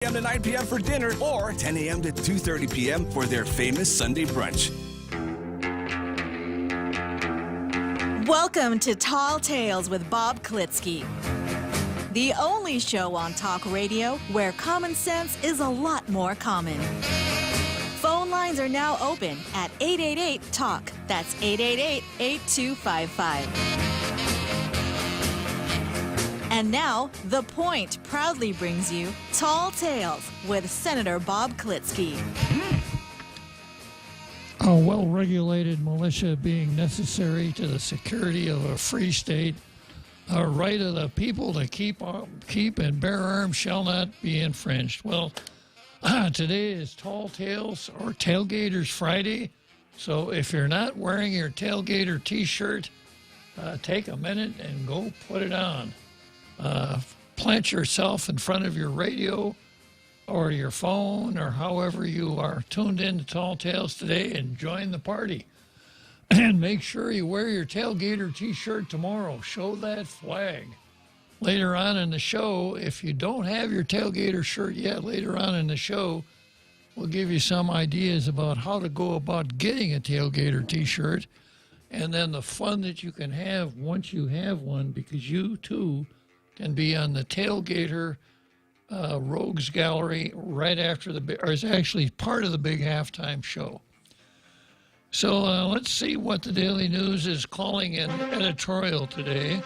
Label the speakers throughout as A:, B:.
A: a.m. to 9 p.m. for dinner, or 10 a.m. to 2:30 p.m. for their famous Sunday brunch.
B: Welcome to Tall Tales with Bob Klitzkie, the only show on talk radio where common sense is a lot more common. Phone lines are now open at 888-TALK. That's 888-8255. And now, The Point proudly brings you Tall Tales with Senator Bob Klitzkie.
C: A well-regulated militia being necessary to the security of a free state, a right of the people to keep and bear arms shall not be infringed. Well, today is Tall Tales or Tailgaters Friday, so if you're not wearing your Tailgater t-shirt, take a minute and go put it on. Plant yourself in front of your radio or your phone or however you are tuned in to Tall Tales today and join the party. And make sure you wear your Tailgater t-shirt tomorrow. Show that flag. Later on in the show, if you don't have your Tailgater shirt yet, later on in the show, we'll give you some ideas about how to go about getting a Tailgater t-shirt and then the fun that you can have once you have one, because you too can be on the Tailgater Rogues Gallery right after or is actually part of the big halftime show. So let's see what the Daily News is calling an editorial today.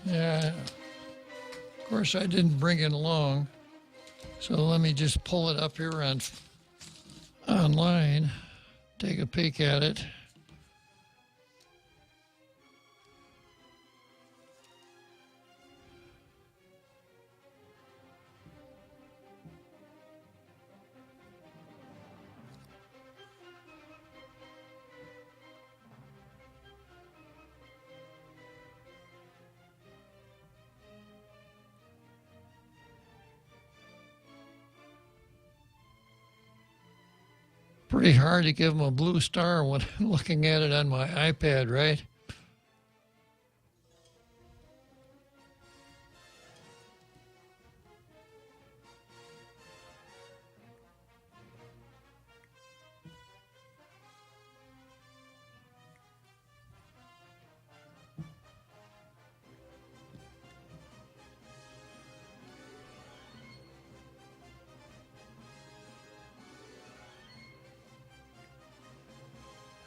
C: Yeah, of course I didn't bring it along, so let me just pull it up here online, take a peek at it. Pretty hard to give them a blue star when I'm looking at it on my iPad, right?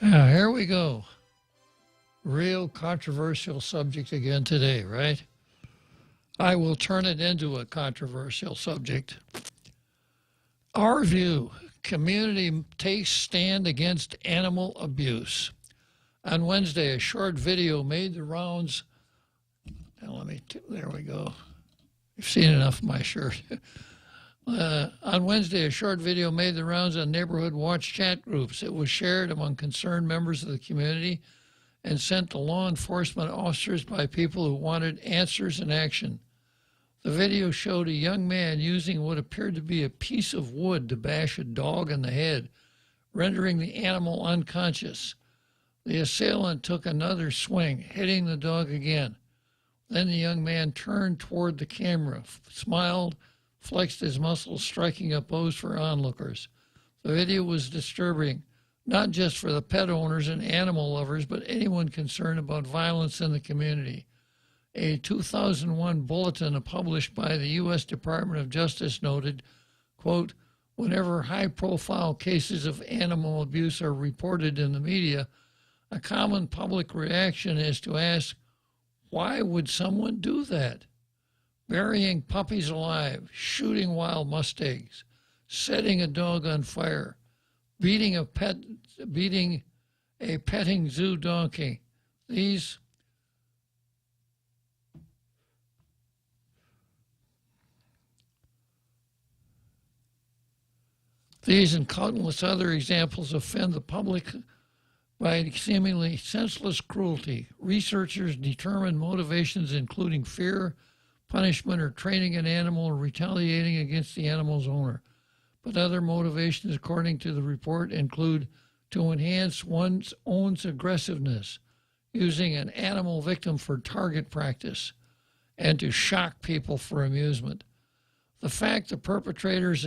C: Here we go. Real controversial subject again today, right? I will turn it into a controversial subject. Our view, community takes stand against animal abuse. On Wednesday, a short video made the rounds. There we go. You've seen enough of my shirt. On Wednesday, a short video made the rounds on neighborhood watch chat groups. It was shared among concerned members of the community and sent to law enforcement officers by people who wanted answers and action. The video showed a young man using what appeared to be a piece of wood to bash a dog in the head, rendering the animal unconscious. The assailant took another swing, hitting the dog again. Then the young man turned toward the camera, smiled, flexed his muscles, striking a pose for onlookers. The video was disturbing, not just for the pet owners and animal lovers, but anyone concerned about violence in the community. A 2001 bulletin published by the U.S. Department of Justice noted, quote, whenever high-profile cases of animal abuse are reported in the media, a common public reaction is to ask, why would someone do that? Burying puppies alive, shooting wild mustangs, setting a dog on fire, beating a petting zoo donkey. These and countless other examples offend the public by seemingly senseless cruelty. Researchers determine motivations including fear, punishment, or training an animal, or retaliating against the animal's owner. But other motivations, according to the report, include to enhance one's own aggressiveness, using an animal victim for target practice, and to shock people for amusement. The fact the perpetrators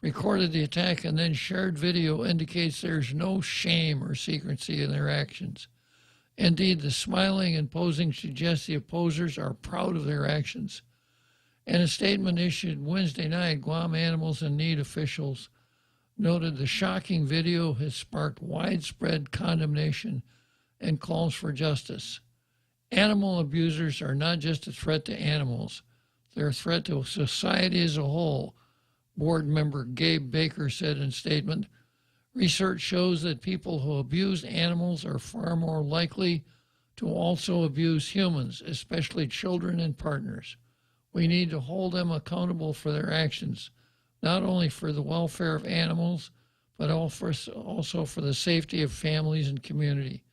C: recorded the attack and then shared video indicates there's no shame or secrecy in their actions. Indeed, the smiling and posing suggests the opposers are proud of their actions. In a statement issued Wednesday night, Guam Animals in Need officials noted the shocking video has sparked widespread condemnation and calls for justice. Animal abusers are not just a threat to animals, they're a threat to society as a whole, board member Gabe Baker said in a statement. Research shows that people who abuse animals are far more likely to also abuse humans, especially children and partners. We need to hold them accountable for their actions, not only for the welfare of animals, but also for the safety of families and community.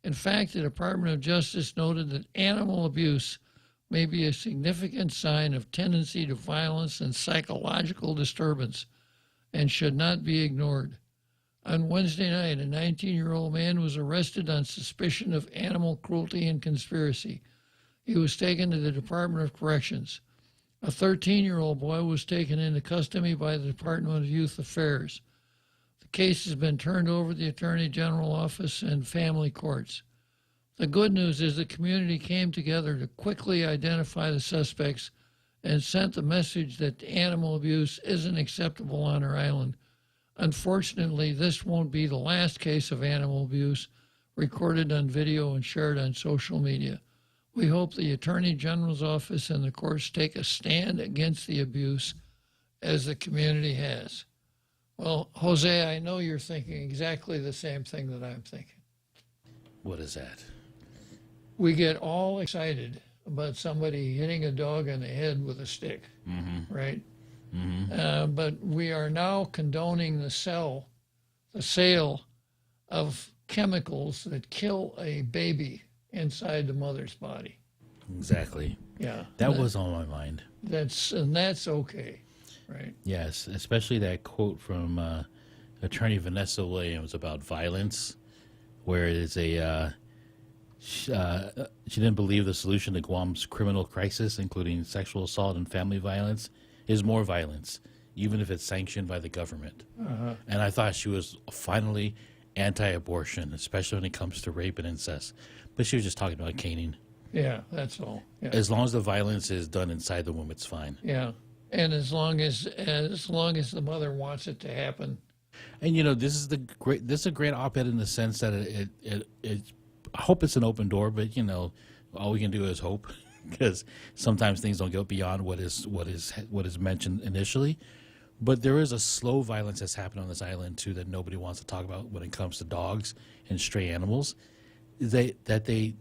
C: In fact, the Department of Justice noted that animal abuse may be a significant sign of tendency to violence and psychological disturbance and should not be ignored. On Wednesday night, a 19-year-old man was arrested on suspicion of animal cruelty and conspiracy. He was taken to the Department of Corrections. A 13-year-old boy was taken into custody by the Department of Youth Affairs. The case has been turned over to the Attorney General Office and family courts. The good news is the community came together to quickly identify the suspects and sent the message that animal abuse isn't acceptable on our island. Unfortunately, this won't be the last case of animal abuse recorded on video and shared on social media. We hope the Attorney General's office and the courts take a stand against the abuse as the community has. Well, Jose, I know you're thinking exactly the same thing that I'm thinking.
D: What is that?
C: We get all excited about somebody hitting a dog on the head with a stick, right? But we are now condoning the sale of chemicals that kill a baby inside the mother's body.
D: Exactly.
C: Yeah.
D: That was on my mind.
C: That's okay, right?
D: Yes, especially that quote from Attorney Vanessa Williams about violence, where it is she didn't believe the solution to Guam's criminal crisis, including sexual assault and family violence, is more violence, even if it's sanctioned by the government. And I thought she was finally anti-abortion, especially when it comes to rape and incest. But she was just talking about caning.
C: Yeah, that's all. Yeah.
D: As long as the violence is done inside the womb, it's fine.
C: Yeah, and as long as the mother wants it to happen.
D: And this is a great op-ed in the sense that it I hope it's an open door, but all we can do is hope, because sometimes things don't go beyond what is mentioned initially. But there is a slow violence that's happened on this island too that nobody wants to talk about when it comes to dogs and stray animals. They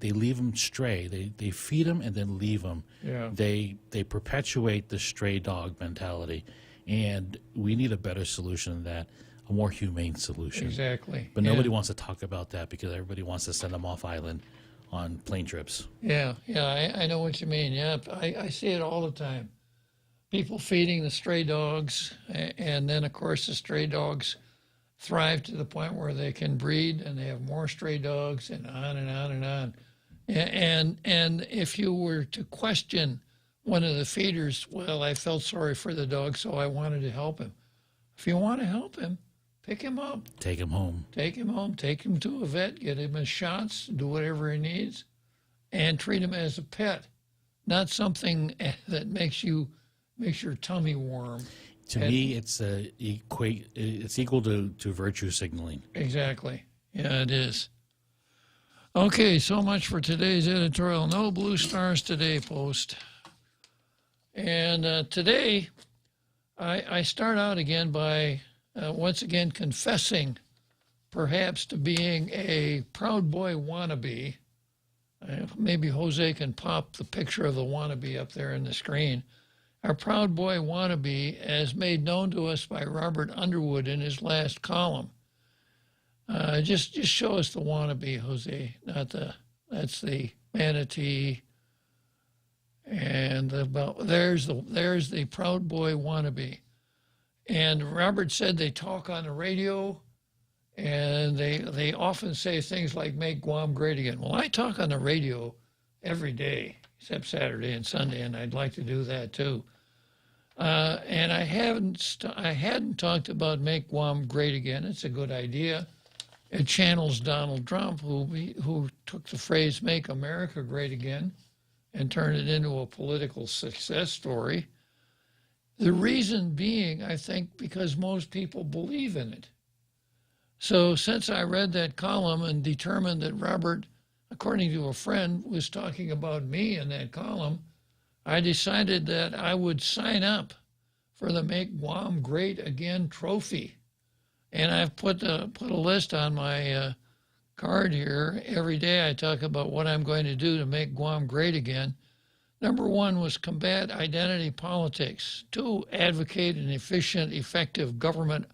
D: leave them stray. They feed them and then leave them.
C: Yeah.
D: They perpetuate the stray dog mentality, and we need a better solution than that. A more humane solution.
C: Exactly.
D: But nobody wants to talk about that because everybody wants to send them off island on plane trips.
C: Yeah, I know what you mean. Yeah, I see it all the time. People feeding the stray dogs, and then, of course, the stray dogs thrive to the point where they can breed, and they have more stray dogs, and on and on and on. And if you were to question one of the feeders, well, I felt sorry for the dog, so I wanted to help him. If you want to help him, pick him up.
D: Take him home.
C: Take him home. Take him to a vet. Get him his shots. Do whatever he needs, and treat him as a pet, not something that makes your tummy warm.
D: To me, it's equal to virtue signaling.
C: Exactly. Yeah, it is. Okay, so much for today's editorial. No Blue Stars Today post. And today, I start out again by once again confessing perhaps to being a Proud Boy wannabe. Maybe Jose can pop the picture of the wannabe up there in the screen. Our Proud Boy wannabe, as made known to us by Robert Underwood in his last column. Just show us the wannabe, Jose. That's the manatee. And there's the Proud Boy wannabe. And Robert said they talk on the radio And they often say things like, make Guam great again. Well, I talk on the radio every day, except Saturday and Sunday, and I'd like to do that too. And I hadn't talked about make Guam great again. It's a good idea. It channels Donald Trump, who took the phrase "make America great again" and turned it into a political success story. The reason being, I think, because most people believe in it. So since I read that column and determined that Robert, according to a friend, was talking about me in that column, I decided that I would sign up for the Make Guam Great Again trophy. And I've put a list on my card here. Every day I talk about what I'm going to do to make Guam great again. Number one was combat identity politics. 2, advocate an efficient, effective government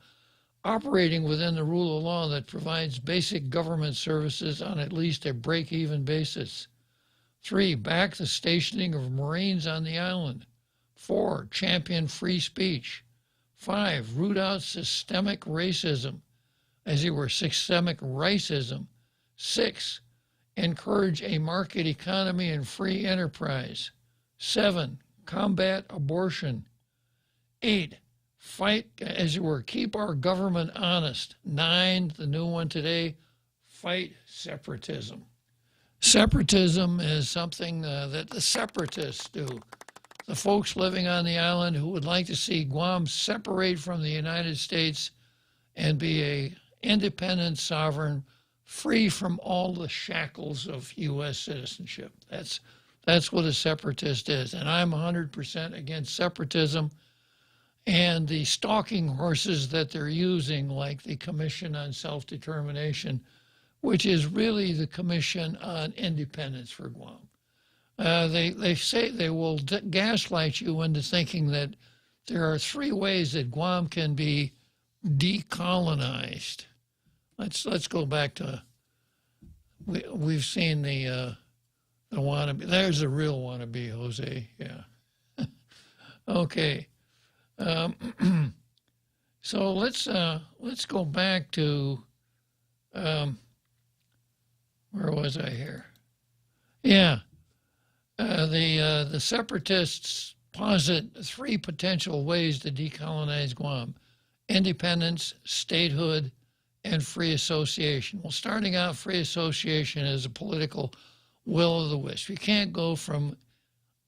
C: operating within the rule of law that provides basic government services on at least a break-even basis. 3, back the stationing of Marines on the island. 4, champion free speech. 5, root out systemic racism, as it were systemic racism. 6, encourage a market economy and free enterprise. 7, combat abortion. 8, fight, as it were, keep our government honest. 9, the new one today, fight separatism. Separatism is something that the separatists do. The folks living on the island who would like to see Guam separate from the United States and be a independent sovereign, free from all the shackles of U.S. citizenship. That's what a separatist is. And I'm 100% against separatism and the stalking horses that they're using, like the Commission on Self-Determination, which is really the Commission on Independence for Guam. They say they will gaslight you into thinking that there are 3 ways that Guam can be decolonized. Let's go back to, we've seen the wannabe. There's the real wannabe, Jose. Yeah. Okay. So let's go back to where was I here? Yeah. The separatists posit 3 potential ways to decolonize Guam: independence, statehood, and free association. Well, starting out, free association is a political will of the wisp. You can't go from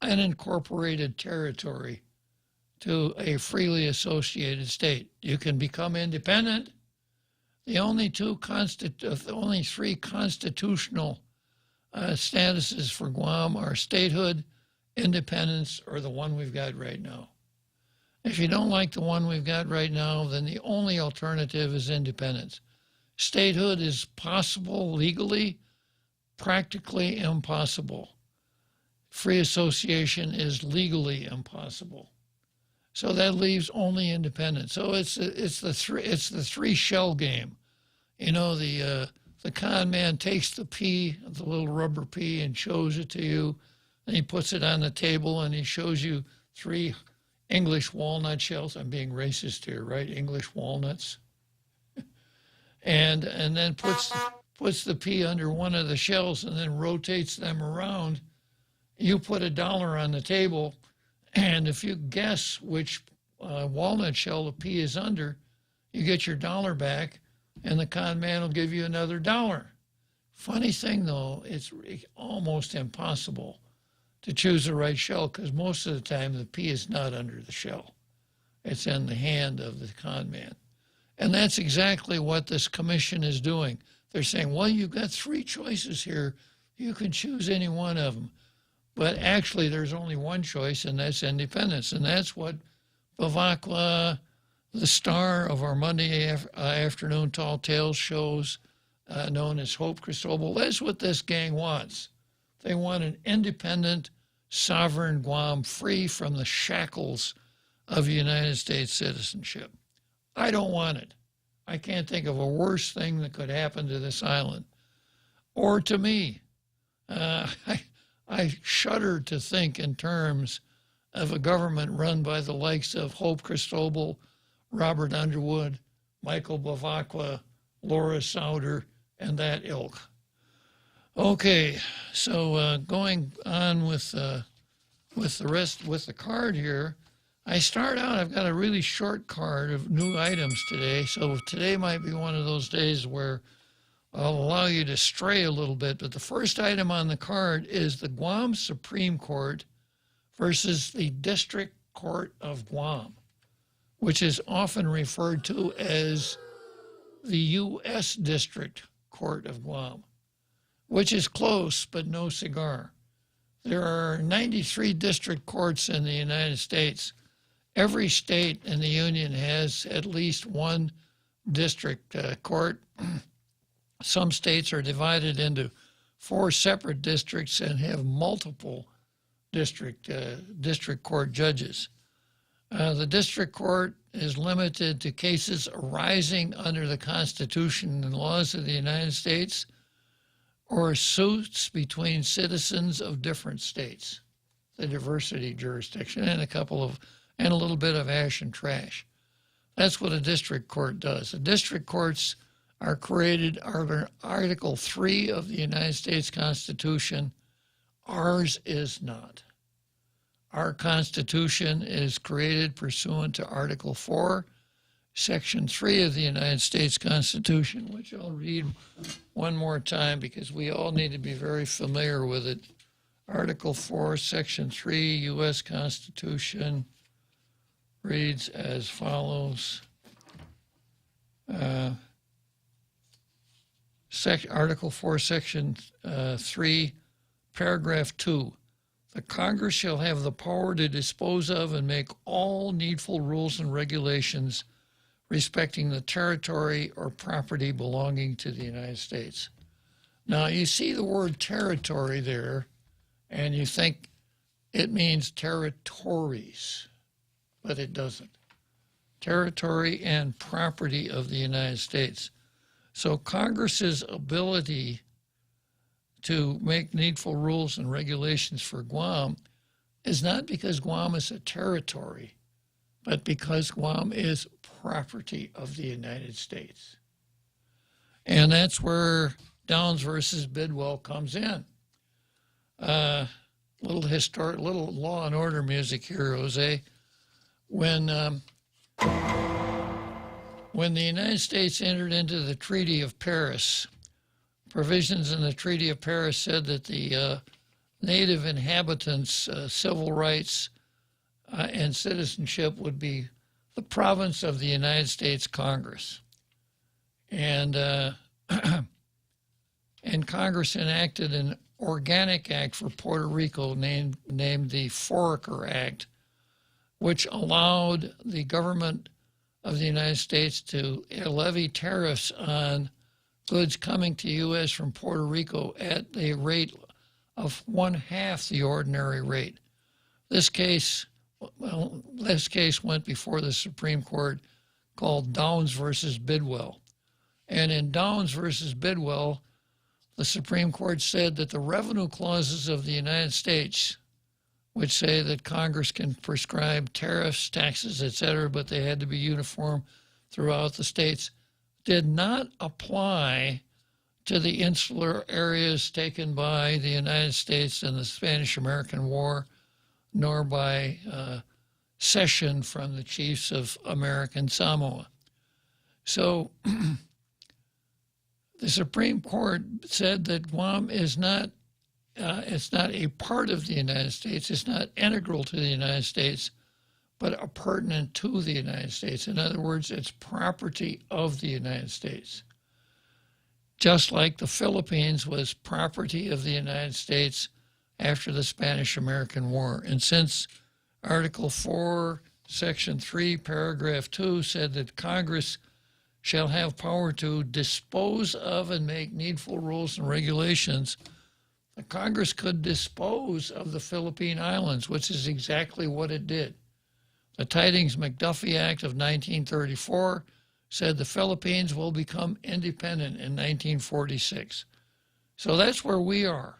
C: unincorporated territory to a freely associated state. You can become independent. The only 3 constitutional statuses for Guam are statehood, independence, or the one we've got right now. If you don't like the one we've got right now, then the only alternative is independence. Statehood is possible legally, practically impossible. Free association is legally impossible. So that leaves only independence. So it's the 3 shell game. You know, the con man takes the pea, the little rubber pea, and shows it to you. And he puts it on the table and he shows you 3 English walnut shells. I'm being racist here, right? English walnuts. and then puts the pea under one of the shells and then rotates them around. You put $1 on the table, and if you guess which walnut shell the pea is under, you get your $1 back, and the con man will give you another $1. Funny thing, though, it's almost impossible to choose the right shell because most of the time the pea is not under the shell. It's in the hand of the con man. And that's exactly what this commission is doing. They're saying, well, you've got 3 choices here. You can choose any one of them. But actually, there's only one choice, and that's independence. And that's what Bavakwa, the star of our Monday afternoon Tall Tales shows, known as Hope Cristobal, that's what this gang wants. They want an independent, sovereign Guam free from the shackles of United States citizenship. I don't want it. I can't think of a worse thing that could happen to this island. Or to me. I shudder to think in terms of a government run by the likes of Hope Cristobal, Robert Underwood, Michael Bavakwa, Laura Souder, and that ilk. Okay, so going on with the rest, with the card here, I start out, I've got a really short card of new items today, so today might be one of those days where I'll allow you to stray a little bit, but the first item on the card is the Guam Supreme Court versus the District Court of Guam, which is often referred to as the U.S. District Court of Guam, which is close but no cigar. There are 93 district courts in the United States. Every state in the Union has at least one district court. Some states are divided into 4 separate districts and have multiple district court judges. The district court is limited to cases arising under the Constitution and laws of the United States or suits between citizens of different states, the diversity jurisdiction, and a little bit of ash and trash. That's what a district court does. The district courts are created under Article 3 of the United States Constitution. Ours is not. Our Constitution is created pursuant to Article 4, Section 3 of the United States Constitution, which I'll read one more time because we all need to be very familiar with it. Article 4, Section 3, U.S. Constitution reads as follows. Article 4, Section 3, Paragraph 2. The Congress shall have the power to dispose of and make all needful rules and regulations respecting the territory or property belonging to the United States. Now, you see the word territory there, and you think it means territories, but it doesn't. Territory and property of the United States. So Congress's ability to make needful rules and regulations for Guam is not because Guam is a territory, but because Guam is property of the United States. And that's where Downs versus Bidwell comes in. Little law and order music here, Jose. When the United States entered into the Treaty of Paris, provisions in the Treaty of Paris said that the native inhabitants' civil rights and citizenship would be the province of the United States Congress. And Congress enacted an organic act for Puerto Rico named the Foraker Act, which allowed the government of the United States to levy tariffs on goods coming to U.S. from Puerto Rico at a rate of 1/2 the ordinary rate. This case went before the Supreme Court, called Downs versus Bidwell. And in Downs versus Bidwell, the Supreme Court said that the revenue clauses of the United States, which say that Congress can prescribe tariffs, taxes, etc., but they had to be uniform throughout the states, did not apply to the insular areas taken by the United States in the Spanish-American War, nor by cession from the chiefs of American Samoa. So the Supreme Court said that Guam is not it's not a part of the United States, it's not integral to the United States, but appurtenant to the United States. In other words, it's property of the United States. Just like the Philippines was property of the United States after the Spanish-American War. And since Article 4, Section 3, Paragraph 2 said that Congress shall have power to dispose of and make needful rules and regulations, the Congress could dispose of the Philippine Islands, which is exactly what it did. The Tidings-McDuffie Act of 1934 said the Philippines will become independent in 1946. So that's where we are.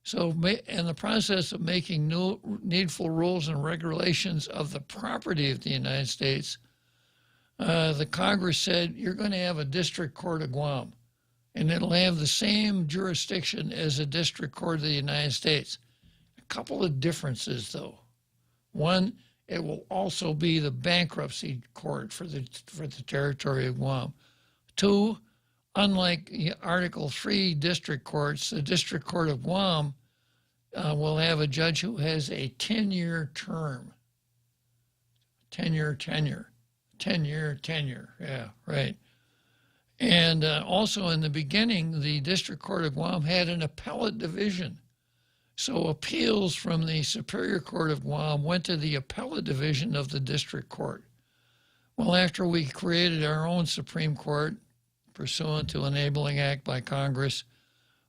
C: So in the process of making new needful rules and regulations of the property of the United States, the Congress said, you're going to have a district court of Guam, and it'll have the same jurisdiction as a district court of the United States. A couple of differences, though. One, it will also be the bankruptcy court for the territory of Guam. Two, unlike Article 3 district courts, the District Court of Guam will have a judge who has a 10-year term. 10-year tenure. 10-year tenure, yeah, right. And also in the beginning, the District Court of Guam had an appellate division. So appeals from the Superior Court of Guam went to the appellate division of the District Court. Well, after we created our own Supreme Court, pursuant to an enabling act by Congress,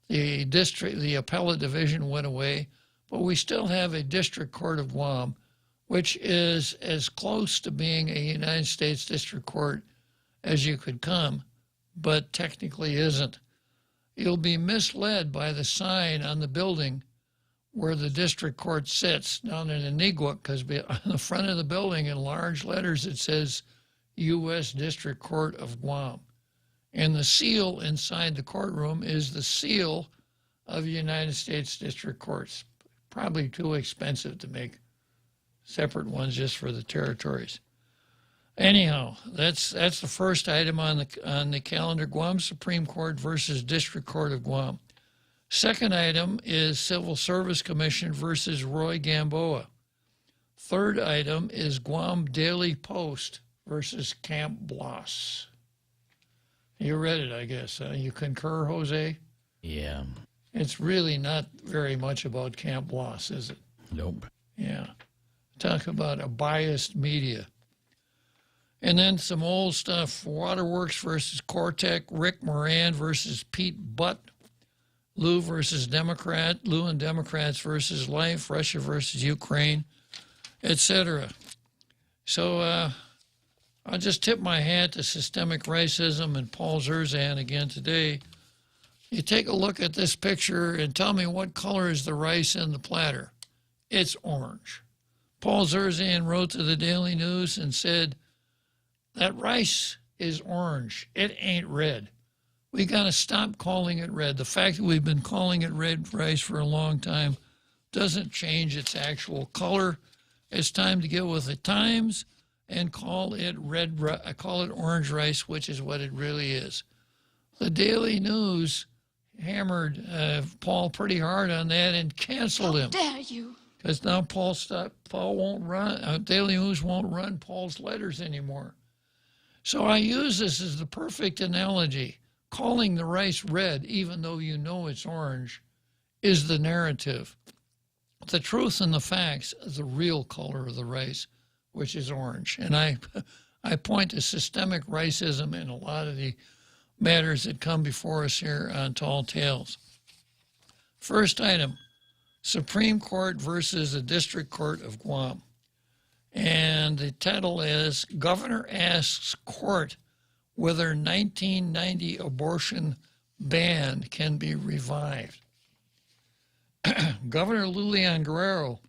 C: the appellate division went away, but we still have a District Court of Guam, which is as close to being a United States District Court as you could come, but technically isn't. You'll be misled by the sign on the building where the district court sits down in Anigua, because on the front of the building in large letters it says U.S. District Court of Guam. And the seal inside the courtroom is the seal of United States District Courts. Probably too expensive to make separate ones just for the territories. Anyhow, that's the first item on the calendar, Guam Supreme Court versus District Court of Guam. Second item is Civil Service Commission versus Roy Gamboa. Third item is Guam Daily Post versus Camp Bloss. You read it, I guess. You concur, Jose?
D: Yeah.
C: It's really not very much about Camp Bloss, is it?
D: Nope.
C: Yeah. Talk about a biased media. And then some old stuff, Waterworks versus Cortec, Rick Moran versus Pete Butt, Lou and Democrats versus Life, Russia versus Ukraine, etc. So I'll just tip my hat to systemic racism and Paul Zerzan again today. You take a look at this picture and tell me what color is the rice in the platter. It's orange. Paul Zerzan wrote to the Daily News and said, that rice is orange. It ain't red. We got to stop calling it red. The fact that we've been calling it red rice for a long time doesn't change its actual color. It's time to get with the times and call it orange rice, which is what it really is. The Daily News hammered Paul pretty hard on that and canceled him.
E: How dare you?
C: Because now Paul won't run. Daily News won't run Paul's letters anymore. So I use this as the perfect analogy. Calling the rice red, even though you know it's orange, is the narrative. The truth and the facts is the real color of the rice, which is orange. And I point to systemic racism in a lot of the matters that come before us here on Tall Tales. First item, Supreme Court versus the District Court of Guam. And the title is, Governor Asks Court Whether 1990 Abortion Ban Can Be Revived. Governor Lulian Guerrero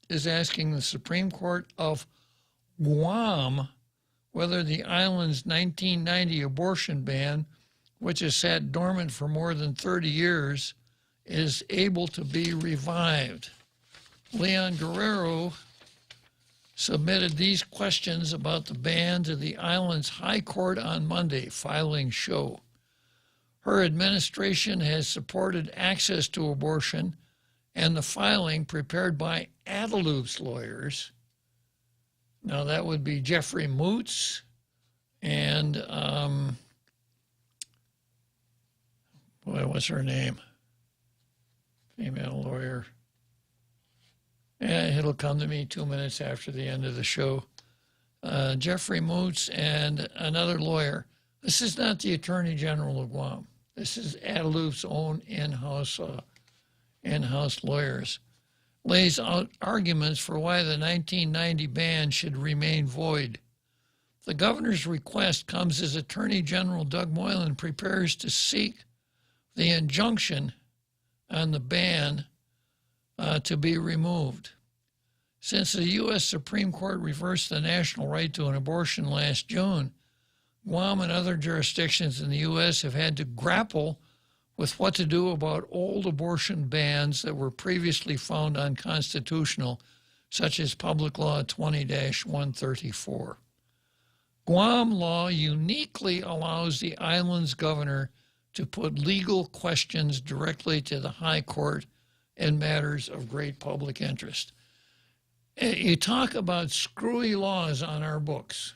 C: is asking the Supreme Court of Guam whether the island's 1990 abortion ban, which has sat dormant for more than 30 years, is able to be revived. Leon Guerrero submitted these questions about the ban to the island's High Court on Monday, filing show. Her administration has supported access to abortion, and the filing prepared by Adelute's lawyers. Now that would be Jeffrey Moots and, what's her name? Female lawyer. And it'll come to me 2 minutes after the end of the show. Jeffrey Moots and another lawyer. This is not the Attorney General of Guam. This is Adelute's own in-house lawyers. Lays out arguments for why the 1990 ban should remain void. The governor's request comes as Attorney General Doug Moylan prepares to seek the injunction on the ban to be removed. Since the U.S. Supreme Court reversed the national right to an abortion last June, Guam and other jurisdictions in the U.S. have had to grapple with what to do about old abortion bans that were previously found unconstitutional, such as Public Law 20-134. Guam law uniquely allows the island's governor to put legal questions directly to the High Court in matters of great public interest. You talk about screwy laws on our books.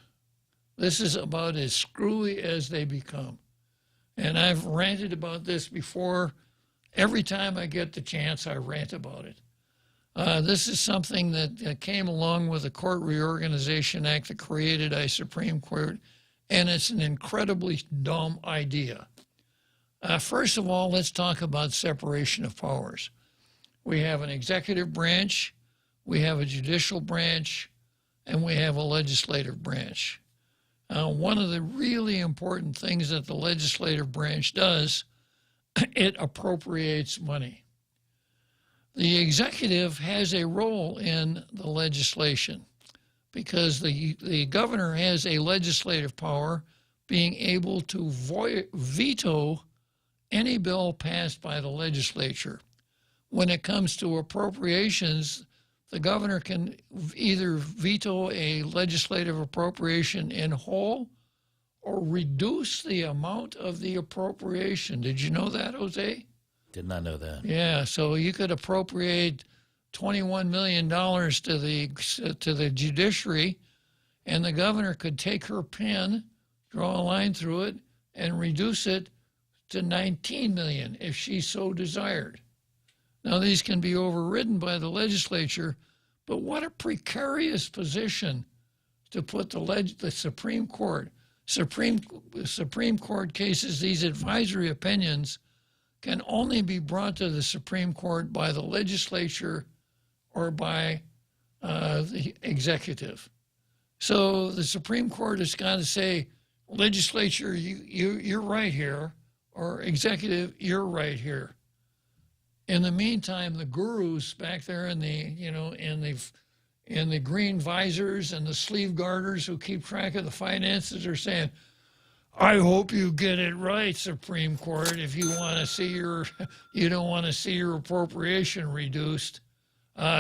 C: This is about as screwy as they become. And I've ranted about this before. Every time I get the chance, I rant about it. This is something that came along with the Court Reorganization Act that created a Supreme Court, and it's an incredibly dumb idea. First of all, let's talk about separation of powers. We have an executive branch, we have a judicial branch, and we have a legislative branch. One of the really important things that the legislative branch does, it appropriates money. The executive has a role in the legislation because the governor has a legislative power, being able to veto any bill passed by the legislature. When it comes to appropriations, the governor can either veto a legislative appropriation in whole or reduce the amount of the appropriation. Did you know that, Jose?
D: Did not know that.
C: Yeah, so you could appropriate $21 million to the judiciary, and the governor could take her pen, draw a line through it, and reduce it to $19 million if she so desired. Now, these can be overridden by the legislature, but what a precarious position to put the Supreme Court. Supreme Court cases, these advisory opinions, can only be brought to the Supreme Court by the legislature or by the executive. So the Supreme Court has got to say, legislature, you're right here, or executive, you're right here. In the meantime, the gurus back there in the green visors and the sleeve garters who keep track of the finances are saying, I hope you get it right, Supreme Court, if you want to see you don't want to see your appropriation reduced.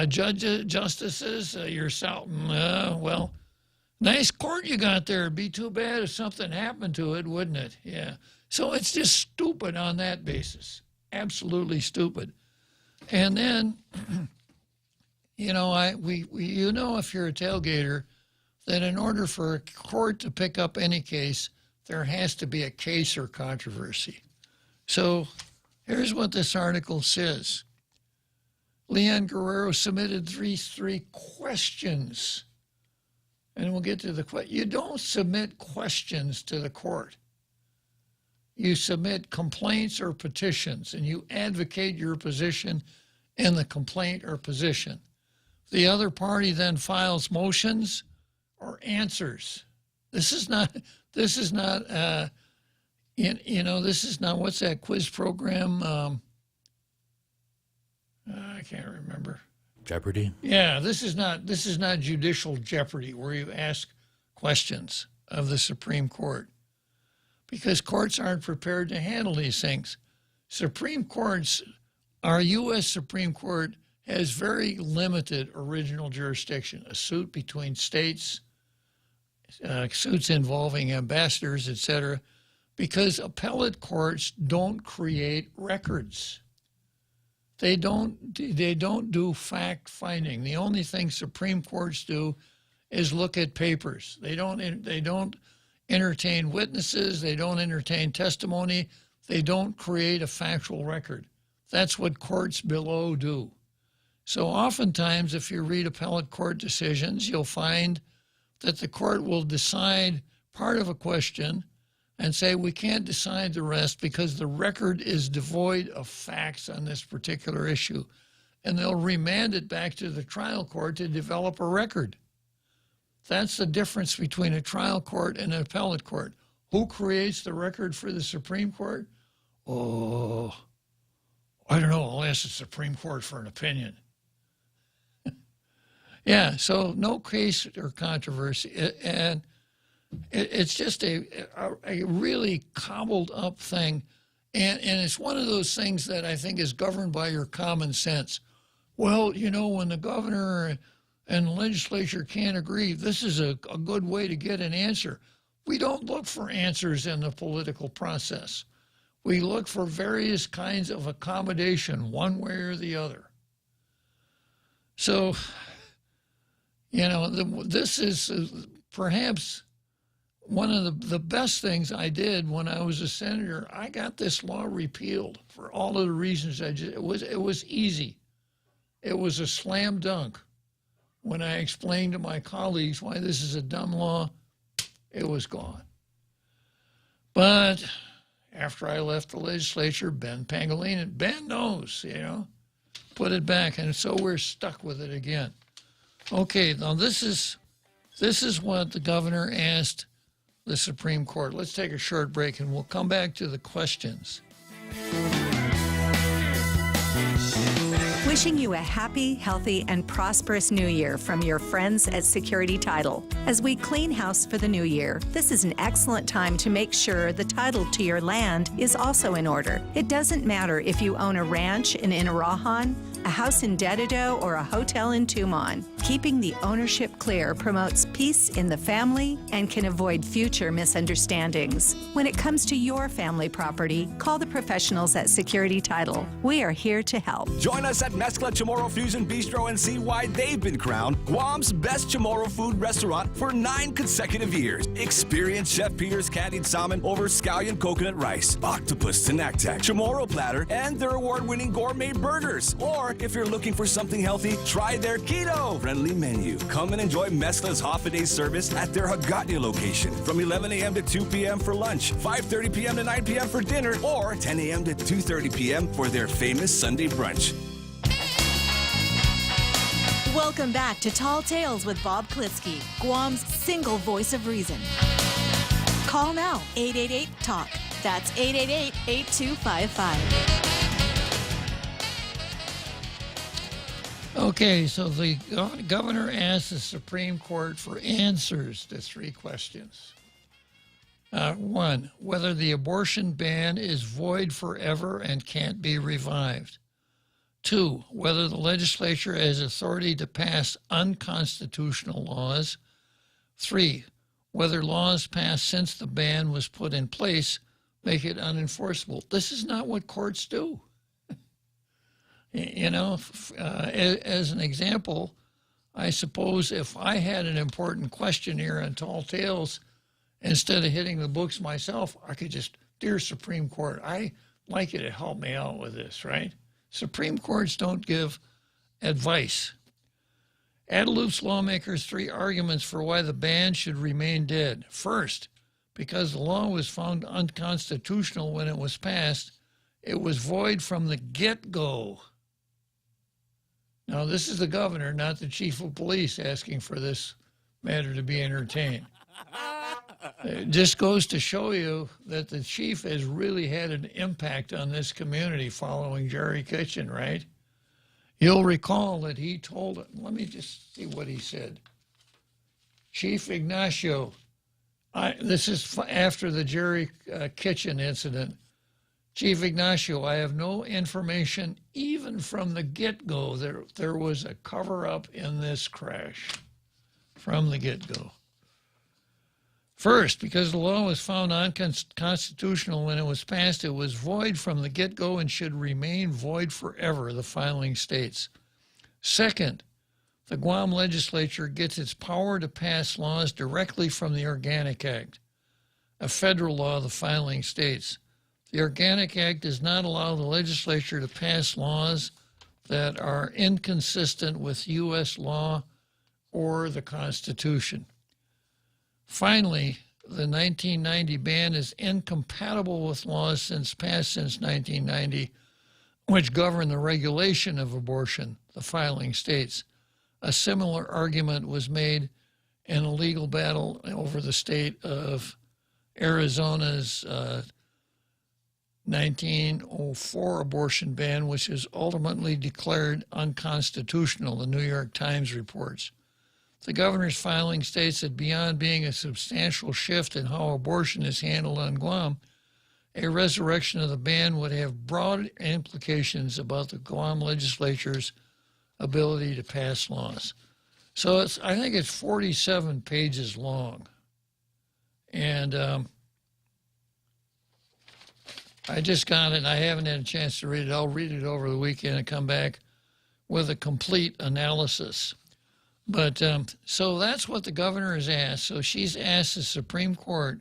C: Justices, you're shouting, well, nice court you got there. It'd be too bad if something happened to it, wouldn't it? Yeah. So it's just stupid on that basis. Absolutely stupid. And then, if you're a tailgater, that in order for a court to pick up any case, there has to be a case or controversy. So here's what this article says. Leon Guerrero submitted three questions. And we'll get to the question. You don't submit questions to the court. You submit complaints or petitions, and you advocate your position in the complaint or petition. The other party then files motions or answers. This is not, what's that quiz program? I can't remember.
D: Jeopardy?
C: Yeah, this is not judicial jeopardy where you ask questions of the Supreme Court, because courts aren't prepared to handle these things. Supreme Courts, our U.S. Supreme Court has very limited original jurisdiction, a suit between states, suits involving ambassadors, etc., because appellate courts don't create records. They don't do fact finding. The only thing Supreme Courts do is look at papers. They don't entertain witnesses. They don't entertain testimony. They don't create a factual record. That's what courts below do. So oftentimes, if you read appellate court decisions, you'll find that the court will decide part of a question and say, we can't decide the rest because the record is devoid of facts on this particular issue. And they'll remand it back to the trial court to develop a record. That's the difference between a trial court and an appellate court. Who creates the record for the Supreme Court? Oh, I don't know. I'll ask the Supreme Court for an opinion. Yeah, so no case or controversy. And it's just a really cobbled up thing. And it's one of those things that I think is governed by your common sense. Well, you know, when the governor and the legislature can't agree, this is a good way to get an answer. We don't look for answers in the political process. We look for various kinds of accommodation, one way or the other. So, you know, this is perhaps one of the best things I did when I was a senator. I got this law repealed for all of the reasons it was easy. It was a slam dunk. When I explained to my colleagues why this is a dumb law, it was gone. But after I left the legislature, Ben knows, you know, put it back, and so we're stuck with it again. Okay, now this is what the governor asked the Supreme Court. Let's take a short break, and we'll come back to the questions.
E: Wishing you a happy, healthy, and prosperous new year from your friends at Security Title. As we clean house for the new year, this is an excellent time to make sure the title to your land is also in order. It doesn't matter if you own a ranch in Inarajan, a house in Dededo, or a hotel in Tumon. Keeping the ownership clear promotes peace in the family and can avoid future misunderstandings. When it comes to your family property, call the professionals at Security Title. We are here to help.
A: Join us at Mezcla Chamorro Fusion Bistro and see why they've been crowned Guam's best Chamorro food restaurant for 9 consecutive years. Experience Chef Peter's candied salmon over scallion coconut rice, octopus tinactac, Chamorro platter, and their award-winning gourmet burgers. Or if you're looking for something healthy, try their keto-friendly menu. Come and enjoy Mezcla's half-a-day service at their Hagåtña location from 11 a.m. to 2 p.m. for lunch, 5:30 p.m. to 9 p.m. for dinner, or 10 a.m. to 2:30 p.m. for their famous Sunday brunch.
B: Welcome back to Tall Tales with Bob Klitzkie, Guam's single voice of reason. Call now, 888-TALK. That's 888-8255.
C: Okay, so the governor asked the Supreme Court for answers to 3 questions. 1, whether the abortion ban is void forever and can't be revived. 2, whether the legislature has authority to pass unconstitutional laws. 3, whether laws passed since the ban was put in place make it unenforceable. This is not what courts do. You know, as an example, I suppose if I had an important question here on Tall Tales, instead of hitting the books myself, I could just, dear Supreme Court, I like you to help me out with this, right? Supreme Courts don't give advice. Adelup's lawmakers 3 arguments for why the ban should remain dead. First, because the law was found unconstitutional when it was passed, it was void from the get-go. Now, this is the governor, not the chief of police, asking for this matter to be entertained. It just goes to show you that the chief has really had an impact on this community following Jerry Kitchen, right? You'll recall that he told, let me just see what he said. Chief Ignacio, this is after the Jerry Kitchen incident. Chief Ignacio, I have no information, even from the get-go, there was a cover-up in this crash from the get-go. First, because the law was found unconstitutional when it was passed, it was void from the get-go and should remain void forever, the filing states. Second, the Guam legislature gets its power to pass laws directly from the Organic Act, a federal law, the filing states. The Organic Act does not allow the legislature to pass laws that are inconsistent with U.S. law or the Constitution. Finally, the 1990 ban is incompatible with laws passed since 1990, which govern the regulation of abortion, the filing states. A similar argument was made in a legal battle over the state of Arizona's 1904 abortion ban, which is ultimately declared unconstitutional, the New York Times reports. The governor's filing states that beyond being a substantial shift in how abortion is handled on Guam, a resurrection of the ban would have broad implications about the Guam legislature's ability to pass laws. So I think it's 47 pages long. And I just got it. I haven't had a chance to read it. I'll read it over the weekend and come back with a complete analysis. But so that's what the governor has asked. So she's asked the Supreme Court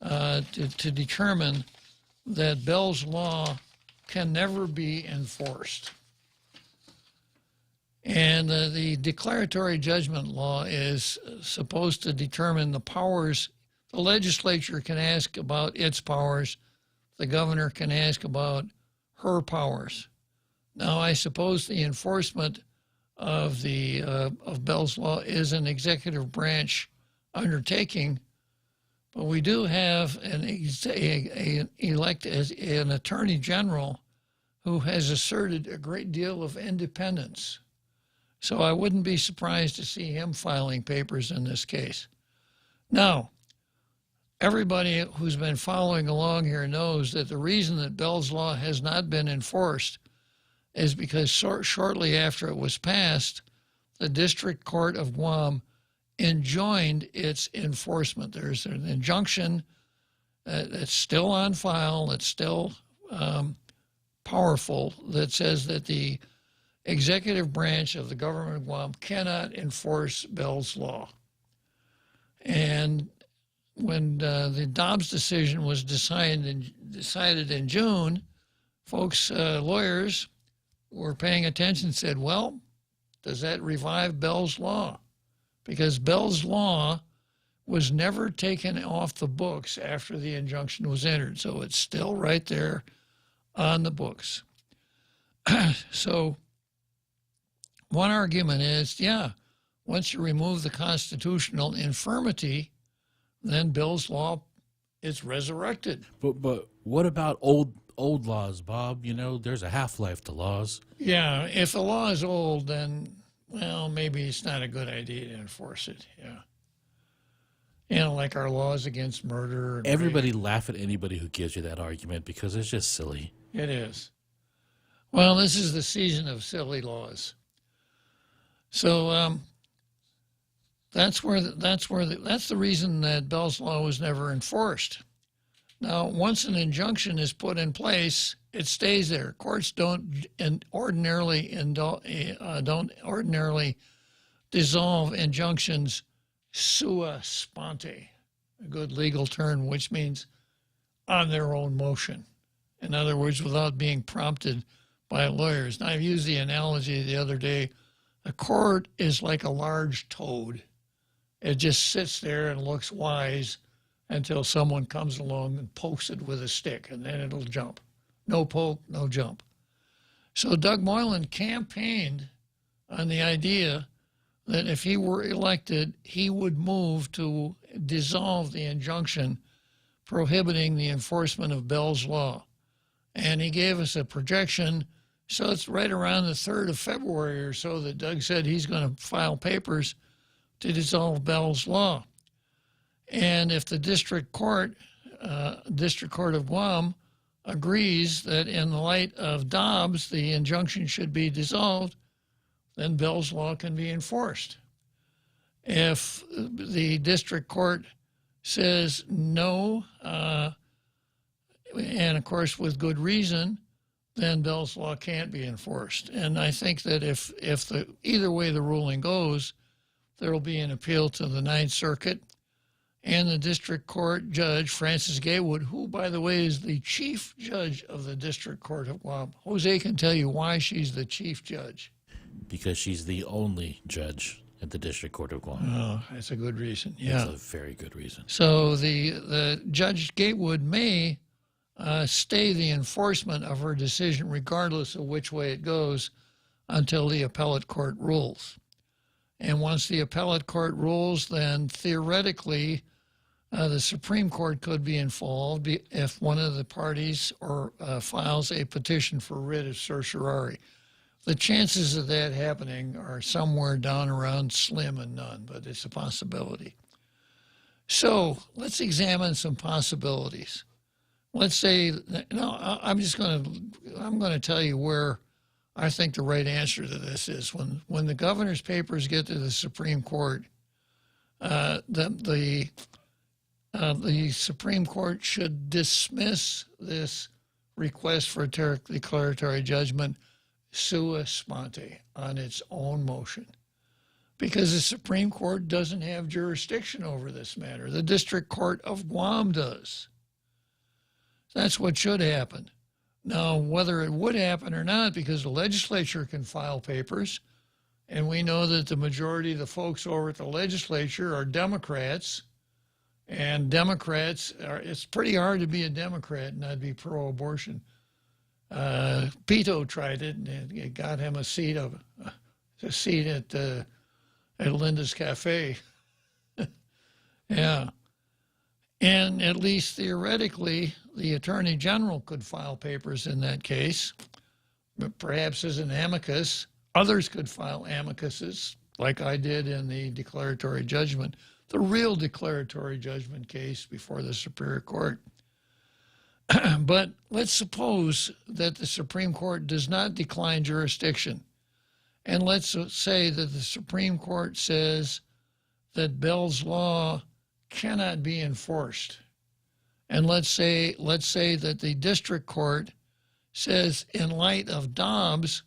C: to determine that Bell's Law can never be enforced. And the declaratory judgment law is supposed to determine the powers. The legislature can ask about its powers. The governor can ask about her powers. Now, I suppose the enforcement of Bell's Law is an executive branch undertaking, but we do have an attorney general who has asserted a great deal of independence. So I wouldn't be surprised to see him filing papers in this case. Now, everybody who's been following along here knows that the reason that Bell's Law has not been enforced is because shortly after it was passed, the District Court of Guam enjoined its enforcement. There's an injunction that's still on file, that's still powerful, that says that the executive branch of the government of Guam cannot enforce Bell's Law. And when the Dobbs decision was decided in June, folks, lawyers were paying attention and said, well, does that revive Bell's Law? Because Bell's Law was never taken off the books after the injunction was entered. So it's still right there on the books. So one argument is, yeah, once you remove the constitutional infirmity, then Bell's Law is resurrected.
D: But what about old laws, Bob? You know, there's a half-life to laws.
C: Yeah, if the law is old, then, well, maybe it's not a good idea to enforce it, yeah. You know, like our laws against murder. And
D: Everybody laugh at anybody who gives you that argument because it's just silly.
C: It is. Well, this is the season of silly laws. So that's the reason that Bell's Law was never enforced. Now, once an injunction is put in place, it stays there. Courts don't ordinarily dissolve injunctions sua sponte, a good legal term, which means on their own motion. In other words, without being prompted by lawyers. Now, I've used the analogy the other day. A court is like a large toad. It just sits there and looks wise until someone comes along and pokes it with a stick, and then it'll jump. No poke, no jump. So Doug Moylan campaigned on the idea that if he were elected, he would move to dissolve the injunction prohibiting the enforcement of Bell's Law. And he gave us a projection. So it's right around the 3rd of February or so that Doug said he's going to file papers to dissolve Bell's Law. And if the District Court of Guam, agrees that in the light of Dobbs, the injunction should be dissolved, then Bell's Law can be enforced. If the District Court says no, and of course with good reason, then Bell's Law can't be enforced. And I think that if either way the ruling goes, there will be an appeal to the Ninth Circuit, and the District Court Judge, Frances Gaywood, who, by the way, is the Chief Judge of the District Court of Guam. Jose can tell you why she's the Chief Judge.
D: Because she's the only judge at the District Court of Guam.
C: Oh, that's a good reason, yeah.
D: That's a very good reason.
C: So the Judge Gatewood may stay the enforcement of her decision regardless of which way it goes until the appellate court rules. And once the appellate court rules, then theoretically the Supreme Court could be involved if one of the parties files a petition for writ of certiorari. The chances of that happening are somewhere down around slim and none, but it's a possibility. So let's examine some possibilities. Let's say, I'm going to tell you where I think the right answer to this is. When the governor's papers get to the Supreme Court, the Supreme Court should dismiss this request for a declaratory judgment sua sponte, on its own motion, because the Supreme Court doesn't have jurisdiction over this matter. The District Court of Guam does. That's what should happen. Now, whether it would happen or not, because the legislature can file papers, and we know that the majority of the folks over at the legislature are Democrats, and Democrats it's pretty hard to be a Democrat and not be pro-abortion. Pito tried it, and it got him a seat at Linda's Cafe. Yeah. And at least theoretically, the Attorney General could file papers in that case, perhaps as an amicus. Others could file amicuses, like I did in the declaratory judgment, the real declaratory judgment case before the Superior Court. But let's suppose that the Supreme Court does not decline jurisdiction. And let's say that the Supreme Court says that Bell's Law cannot be enforced. And let's say that the District Court says, in light of Dobbs,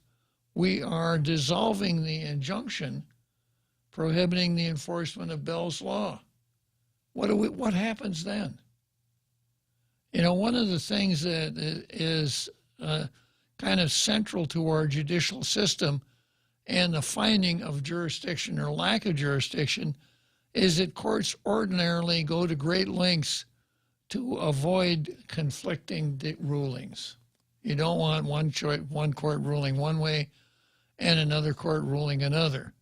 C: we are dissolving the injunction prohibiting the enforcement of Bell's Law. What happens then? You know, one of the things that is kind of central to our judicial system and the finding of jurisdiction or lack of jurisdiction is that courts ordinarily go to great lengths to avoid conflicting rulings. You don't want one court ruling one way and another court ruling another.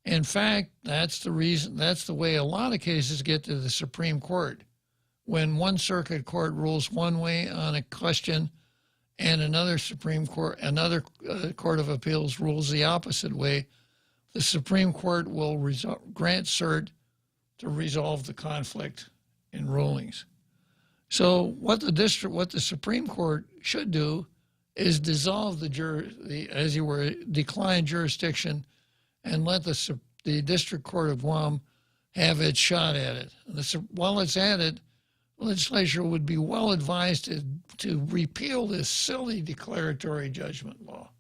C: In fact, that's the way a lot of cases get to the Supreme Court. When one circuit court rules one way on a question and another court of appeals rules the opposite way, the Supreme Court will grant cert to resolve the conflict in rulings. So what the Supreme Court should do is dissolve decline jurisdiction and let the District Court of Guam have its shot at it. While it's at it, the legislature would be well advised to repeal this silly declaratory judgment law.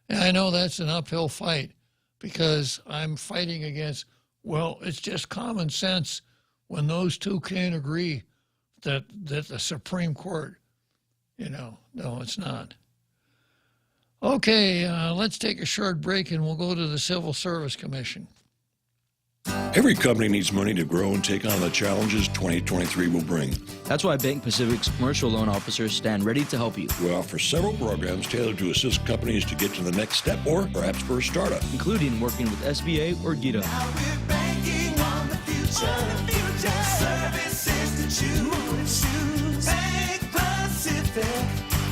C: And I know that's an uphill fight because I'm fighting against, well, it's just common sense when those two can't agree that the Supreme Court, no, it's not. Okay, let's take a short break and we'll go to the Civil Service Commission.
F: Every company needs money to grow and take on the challenges 2023 will bring.
G: That's why Bank Pacific's commercial loan officers stand ready to help you.
F: We offer several programs tailored to assist companies to get to the next step or perhaps for a startup,
G: including working with SBA or GITA.
H: Now we're banking on the future. Services to choose. Bank Pacific,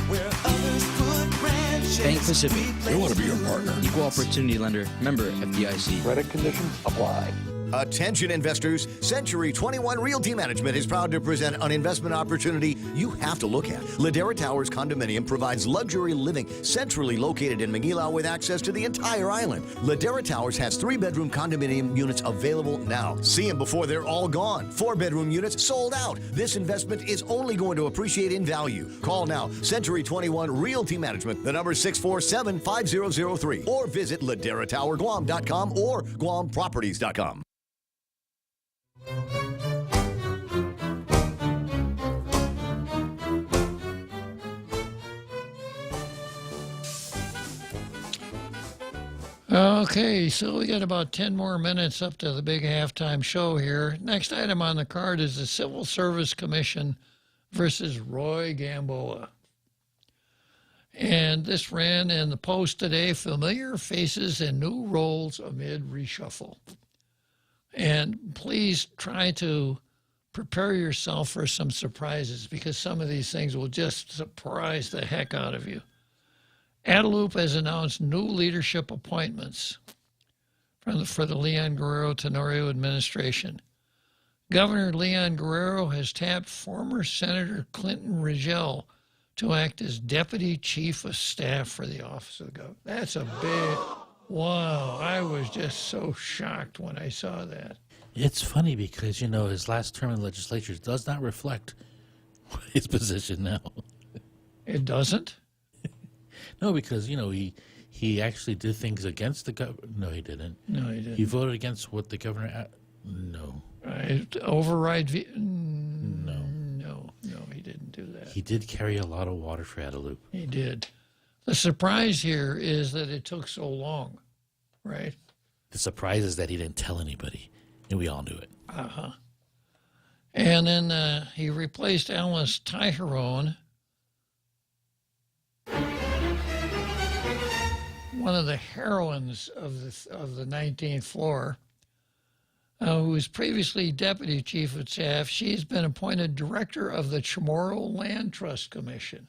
H: where others put branches.
G: Bank Pacific.
F: we want to be your partner.
G: Equal Opportunity Lender. Member FDIC.
F: Credit conditions apply.
I: Attention investors, Century 21 Realty Management is proud to present an investment opportunity you have to look at. Ladera Towers Condominium provides luxury living centrally located in Manila with access to the entire island. Ladera Towers has 3-bedroom condominium units available now. See them before they're all gone. 4-bedroom units sold out. This investment is only going to appreciate in value. Call now, Century 21 Realty Management. The number is 647-5003 or visit laderatowerguam.com or guamproperties.com.
C: Okay, so we got about 10 more minutes up to the big halftime show here. Next item on the card is the Civil Service Commission versus Roy Gamboa. And this ran in the Post today, familiar faces and new roles amid reshuffle. And please try to prepare yourself for some surprises because some of these things will just surprise the heck out of you. Adelup has announced new leadership appointments for the Leon Guerrero Tenorio administration. Governor Leon Guerrero has tapped former Senator Clinton Rigel to act as Deputy Chief of Staff for the Office of the Governor. That's a big, wow, I was just so shocked when I saw that.
D: It's funny because, his last term in the legislature does not reflect his position now.
C: It doesn't?
D: No, because, he actually did things against the governor. No, he didn't.
C: No, he didn't.
D: He voted against what the governor... No.
C: Override...
D: No.
C: No, he didn't do that.
D: He did carry a lot of water for Adelup.
C: He did. The surprise here is that it took so long, right?
D: The surprise is that he didn't tell anybody, and we all knew it.
C: Uh-huh. And then he replaced Alice Tyrone, one of the heroines of the 19th floor, who was previously Deputy Chief of Staff. She's been appointed Director of the Chamorro Land Trust Commission.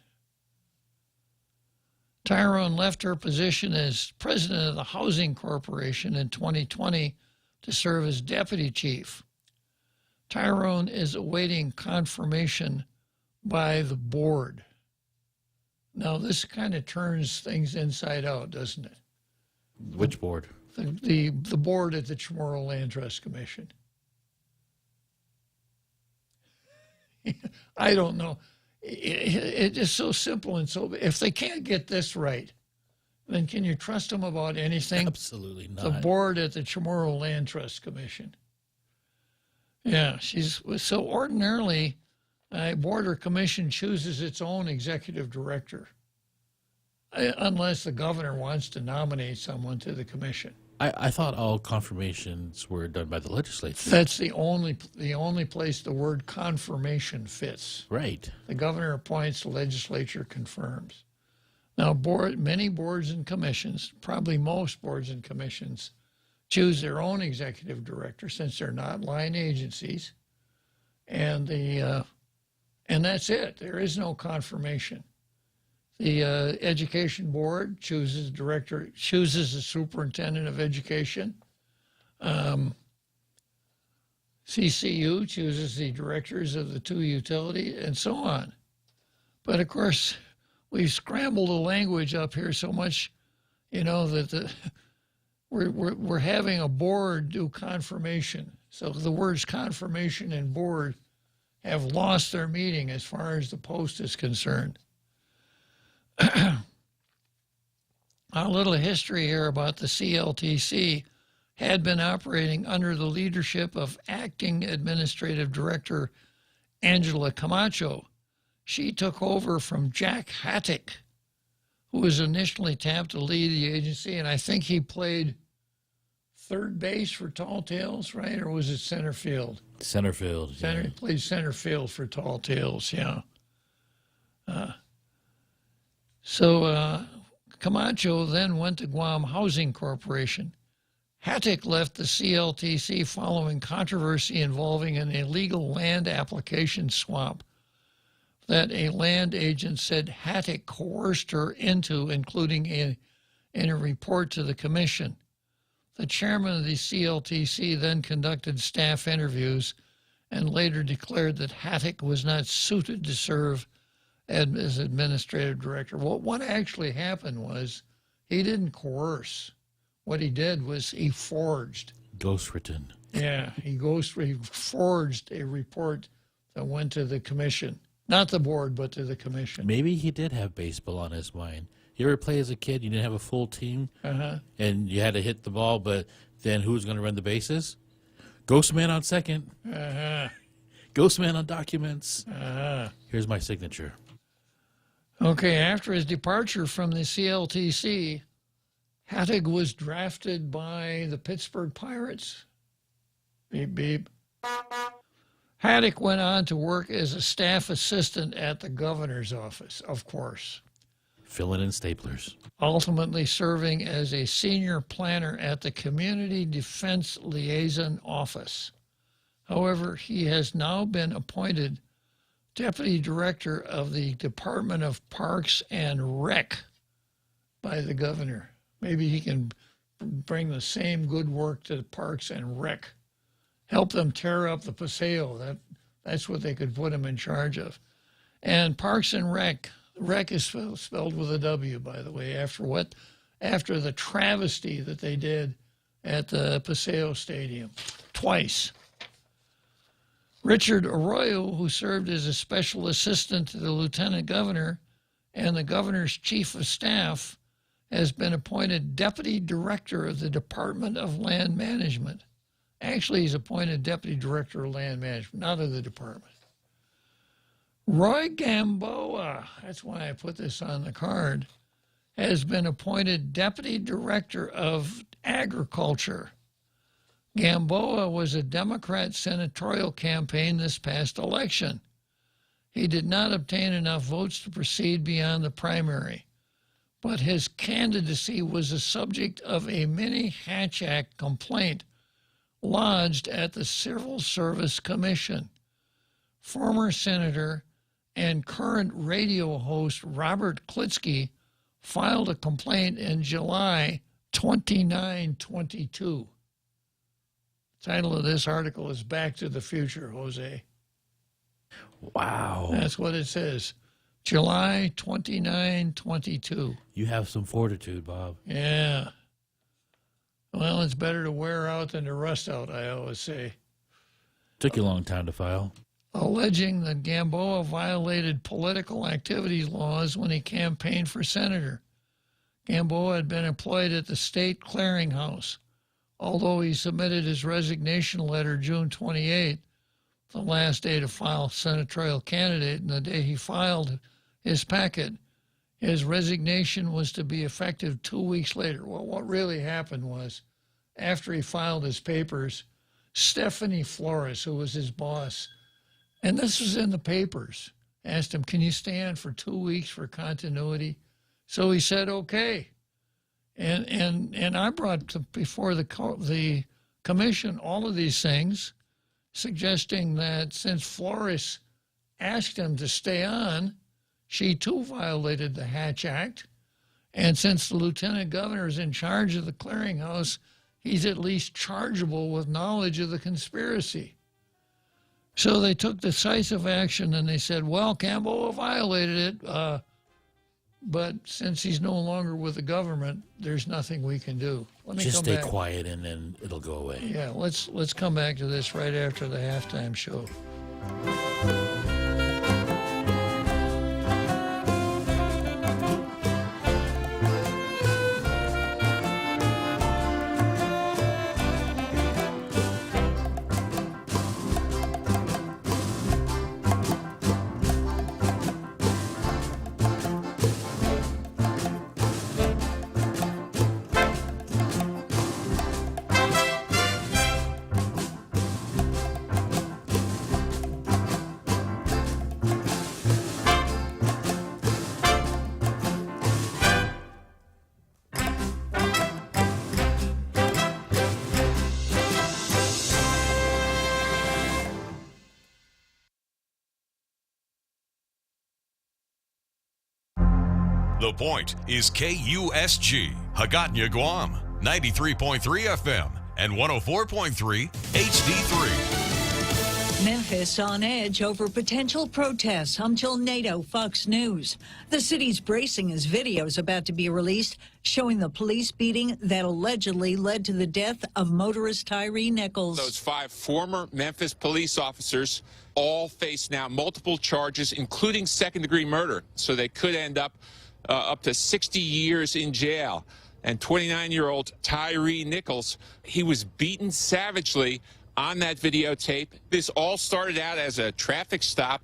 C: Tyrone left her position as President of the Housing Corporation in 2020 to serve as Deputy Chief. Tyrone is awaiting confirmation by the board. Now, this kind of turns things inside out, doesn't it?
D: Which board?
C: The board at the Chamorro Land Trust Commission. I don't know. It is so simple and so... If they can't get this right, then can you trust them about anything?
D: Absolutely not.
C: The board at the Chamorro Land Trust Commission. Yeah, so ordinarily, a board or commission chooses its own executive director, unless the governor wants to nominate someone to the commission.
D: I thought all confirmations were done by the legislature.
C: That's the only place the word confirmation fits.
D: Right.
C: The governor appoints, the legislature confirms. Now, many boards and commissions, probably most boards and commissions, choose their own executive director since they're not line agencies, and that's it. There is no confirmation. The education board chooses a superintendent of education. CCU chooses the directors of the two utilities, and so on. But of course, we've scrambled the language up here so much, that we're having a board do confirmation. So the words confirmation and board have lost their meaning as far as the Post is concerned. A little history here about the CLTC had been operating under the leadership of acting administrative director Angela Camacho. She took over from Jack Hattick, who was initially tapped to lead the agency, and I think he played third base for Tall Tales, right? Or was it center field?
D: Center field.
C: He played center field for Tall Tales, yeah. So Camacho then went to Guam Housing Corporation. Hattick left the CLTC following controversy involving an illegal land application swap that a land agent said Hattick coerced her into, including in a report to the commission. The chairman of the CLTC then conducted staff interviews and later declared that Hattick was not suited to serve as administrative director. Well, what actually happened was he didn't coerce. What he did was he forged.
D: Ghostwritten.
C: Yeah, he forged a report that went to the commission. Not the board, but to the commission.
D: Maybe he did have baseball on his mind. You ever play as a kid, you didn't have a full team, and you had to hit the ball, but then who's going to run the bases? Ghostman on second. Ghostman on documents. Here's my signature.
C: Okay, after his departure from the CLTC, Hattick was drafted by the Pittsburgh Pirates. Beep, beep. Hattick went on to work as a staff assistant at the governor's office, of course.
D: Filling in staplers.
C: Ultimately serving as a senior planner at the Community Defense Liaison Office. However, he has now been appointed Deputy Director of the Department of Parks and Rec by the governor. Maybe he can bring the same good work to the Parks and Rec. Help them tear up the Paseo. That's what they could put him in charge of. And Parks and Rec is spelled with a W, by the way, after the travesty that they did at the Paseo Stadium twice. Richard Arroyo, who served as a special assistant to the lieutenant governor and the governor's chief of staff, has been appointed deputy director of the Department of Land Management. Actually, he's appointed deputy director of land management, not of the department. Roy Gamboa, that's why I put this on the card, has been appointed deputy director of agriculture. Gamboa was a Democrat senatorial campaign this past election. He did not obtain enough votes to proceed beyond the primary, but his candidacy was the subject of a mini Hatch Act complaint lodged at the Civil Service Commission. Former Senator and current radio host Bob Klitzkie filed a complaint in July 2922. The title of this article is Back to the Future, Jose.
D: Wow.
C: That's what it says. July 2922.
D: You have some fortitude, Bob.
C: Yeah. Well, it's better to wear out than to rust out, I always say.
D: Took you a long time to file.
C: Alleging that Gamboa violated political activities laws when he campaigned for senator. Gamboa had been employed at the state clearinghouse, although he submitted his resignation letter June 28th, the last day to file senatorial candidate, and the day he filed his packet, his resignation was to be effective 2 weeks later. Well, what really happened was, after he filed his papers, Stephanie Flores, who was his boss, and this was in the papers, asked him, can you stay on for 2 weeks for continuity? So he said, okay. And I brought before the commission all of these things, suggesting that since Flores asked him to stay on, she too violated the Hatch Act. And since the lieutenant governor is in charge of the clearinghouse, he's at least chargeable with knowledge of the conspiracy. So they took decisive action and they said, well, Gamboa violated it, but since he's no longer with the government, there's nothing we can do. Let me
D: Just
C: come
D: stay
C: back.
D: quiet and then it'll go away.
C: Yeah, let's come back to this right after the halftime show.
J: The Point is KUSG, Hagåtña, Guam, 93.3 FM and 104.3 HD3.
K: Memphis on edge over potential protests until NATO Fox News. The city's bracing as videos about to be released showing the police beating that allegedly led to the death of motorist Tyree Nichols.
L: Those 5 former Memphis police officers all face now multiple charges, including second-degree murder. So they could end up to 60 years in jail. And 29-year-old Tyree Nichols, he was beaten savagely on that videotape. This all started out as a traffic stop.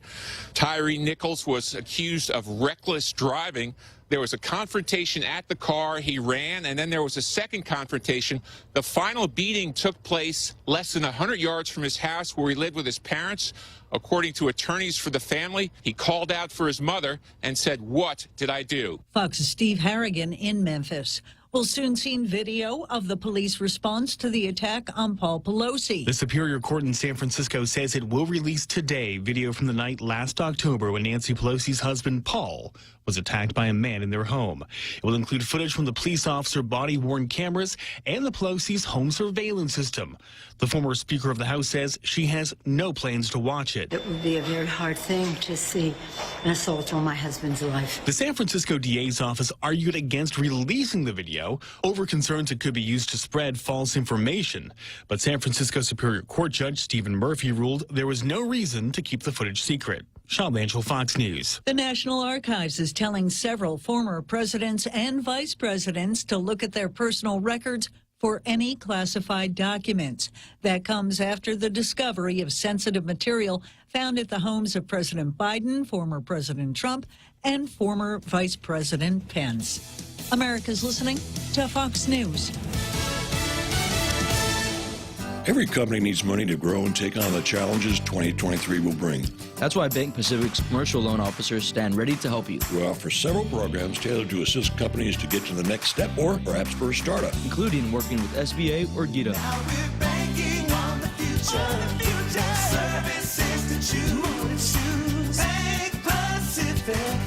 L: Tyree Nichols was accused of reckless driving. There was a confrontation at the car. He ran, and then there was a second confrontation. The final beating took place less than 100 yards from his house where he lived with his parents. According to attorneys for the family, he called out for his mother and said, "What did I do?"
K: Fox's Steve Harrigan in Memphis. We'll soon see video of the police response to the attack on Paul Pelosi.
M: The Superior Court in San Francisco says it will release today video from the night last October when Nancy Pelosi's husband, Paul, was attacked by a man in their home. It will include footage from the police officer body-worn cameras and the Pelosi's home surveillance system. The former Speaker of the House says she has no plans to watch it.
N: It would be a very hard thing to see an assault on my husband's life.
M: The San Francisco DA's office argued against releasing the video over concerns it could be used to spread false information. But San Francisco Superior Court Judge Stephen Murphy ruled there was no reason to keep the footage secret. Sean Lanchel, Fox News.
K: The National Archives is telling several former presidents and vice presidents to look at their personal records for any classified documents. That comes after the discovery of sensitive material found at the homes of President Biden, former President Trump, and former Vice President Pence. America's listening to Fox News.
F: Every company needs money to grow and take on the challenges 2023 will bring.
G: That's why Bank Pacific's commercial loan officers stand ready to help you.
F: We offer several programs tailored to assist companies to get to the next step or perhaps for a startup.
G: Including working with SBA or GITA.
H: Now we're banking on the future. Services to choose. Bank Pacific,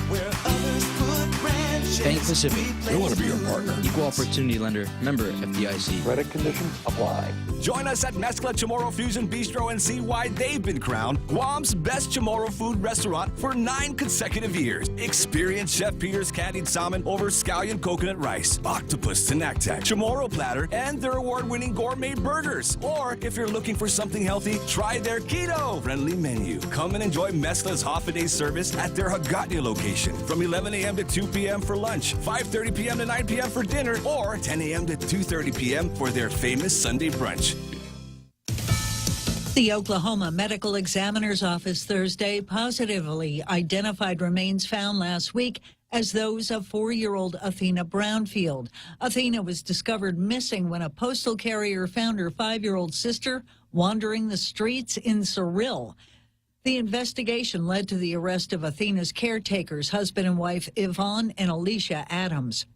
H: where others put branches.
G: Bank Pacific.
F: We want to be your partner.
G: Equal opportunity lender. Member FDIC.
F: Credit conditions apply.
A: Join us at Mezcla Chamorro Fusion Bistro and see why they've been crowned Guam's best Chamorro food restaurant for 9 consecutive years. Experience Chef Peter's candied salmon over scallion coconut rice, octopus tinactac, Chamorro platter, and their award-winning gourmet burgers. Or if you're looking for something healthy, try their keto-friendly menu. Come and enjoy Mezcla's half-a-day service at their Hagatnya location from 11 a.m. to 2 p.m. for lunch, 5:30 p.m. to 9 p.m. for dinner, or 10 a.m. to 2:30 p.m. for their famous Sunday brunch.
K: The Oklahoma Medical Examiner's Office Thursday positively identified remains found last week as those of 4-year-old Athena Brownfield. Athena was discovered missing when a postal carrier found her 5-year-old sister wandering the streets in Cyril. The investigation led to the arrest of Athena's caretakers, husband and wife Yvonne and Alicia Adams.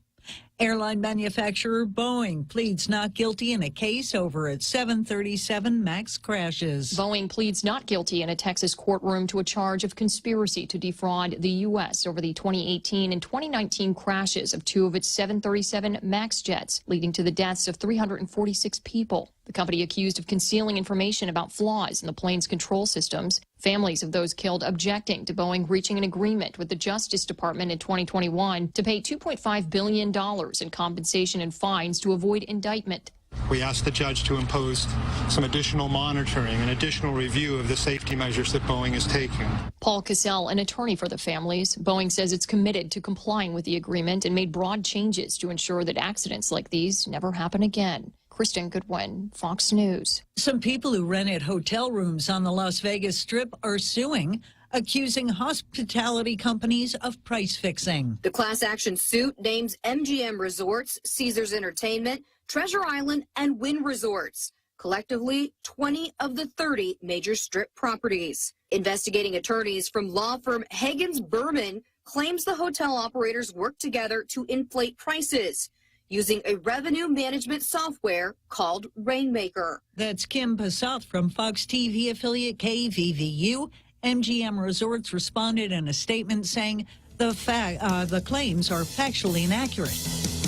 K: Airline manufacturer Boeing pleads not guilty in a case over its 737 MAX crashes.
O: Boeing pleads not guilty in a Texas courtroom to a charge of conspiracy to defraud the U.S. over the 2018 and 2019 crashes of 2 of its 737 MAX jets, leading to the deaths of 346 people. The company accused of concealing information about flaws in the plane's control systems. Families of those killed objecting to Boeing reaching an agreement with the Justice Department in 2021 to pay $2.5 billion in compensation and fines to avoid indictment.
P: We asked the judge to impose some additional monitoring and additional review of the safety measures that Boeing is taking.
O: Paul Cassell, an attorney for the families, Boeing says it's committed to complying with the agreement and made broad changes to ensure that accidents like these never happen again. Kristen Goodwin, Fox News.
K: Some people who rented hotel rooms on the Las Vegas Strip are suing, accusing hospitality companies of price fixing.
Q: The class action suit names MGM Resorts, Caesars Entertainment, Treasure Island, and Wynn Resorts, collectively 20 of the 30 major Strip properties. Investigating attorneys from law firm Higgins Berman claims the hotel operators worked together to inflate prices using a revenue management software called Rainmaker.
K: That's Kim Passoff from Fox TV affiliate KVVU. MGM Resorts responded in a statement saying the claims are factually inaccurate.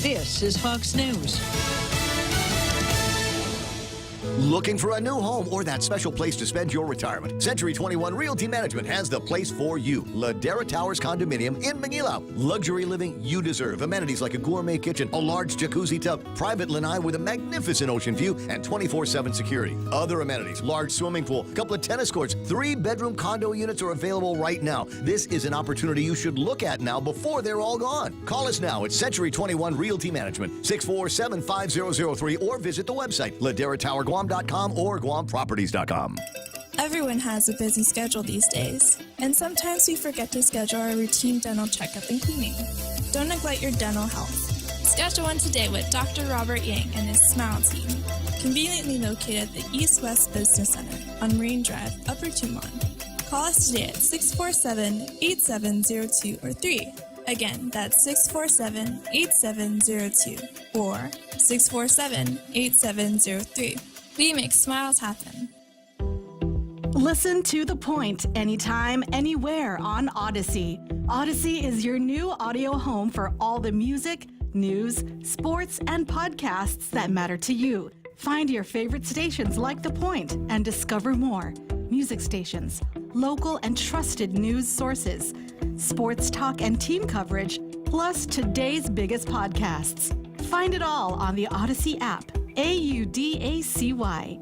K: This is Fox News.
I: Looking for a new home or that special place to spend your retirement? Century 21 Realty Management has the place for you. Ladera Towers Condominium in Manila. Luxury living you deserve. Amenities like a gourmet kitchen, a large jacuzzi tub, private lanai with a magnificent ocean view, and 24/7 security. Other amenities, large swimming pool, couple of tennis courts, 3-bedroom condo units are available right now. This is an opportunity you should look at now before they're all gone. Call us now at Century 21 Realty Management, 647-5003, or visit the website, LaderaTowerGuam.com or GuamProperties.com.
R: Everyone has a busy schedule these days, and sometimes we forget to schedule our routine dental checkup and cleaning. Don't neglect your dental health. Schedule one today with Dr. Robert Yang and his Smile Team, conveniently located at the East West Business Center on Marine Drive, Upper Tumon. Call us today at 647-8702 or 3, Again, that's 647-8702 or 647-8703. We make smiles happen.
B: Listen to The Point anytime, anywhere on Odyssey. Odyssey is your new audio home for all the music, news, sports, and podcasts that matter to you. Find your favorite stations like The Point and discover more. Music stations, local and trusted news sources, sports talk and team coverage, plus today's biggest podcasts. Find it all on the Odyssey app. AUDACY.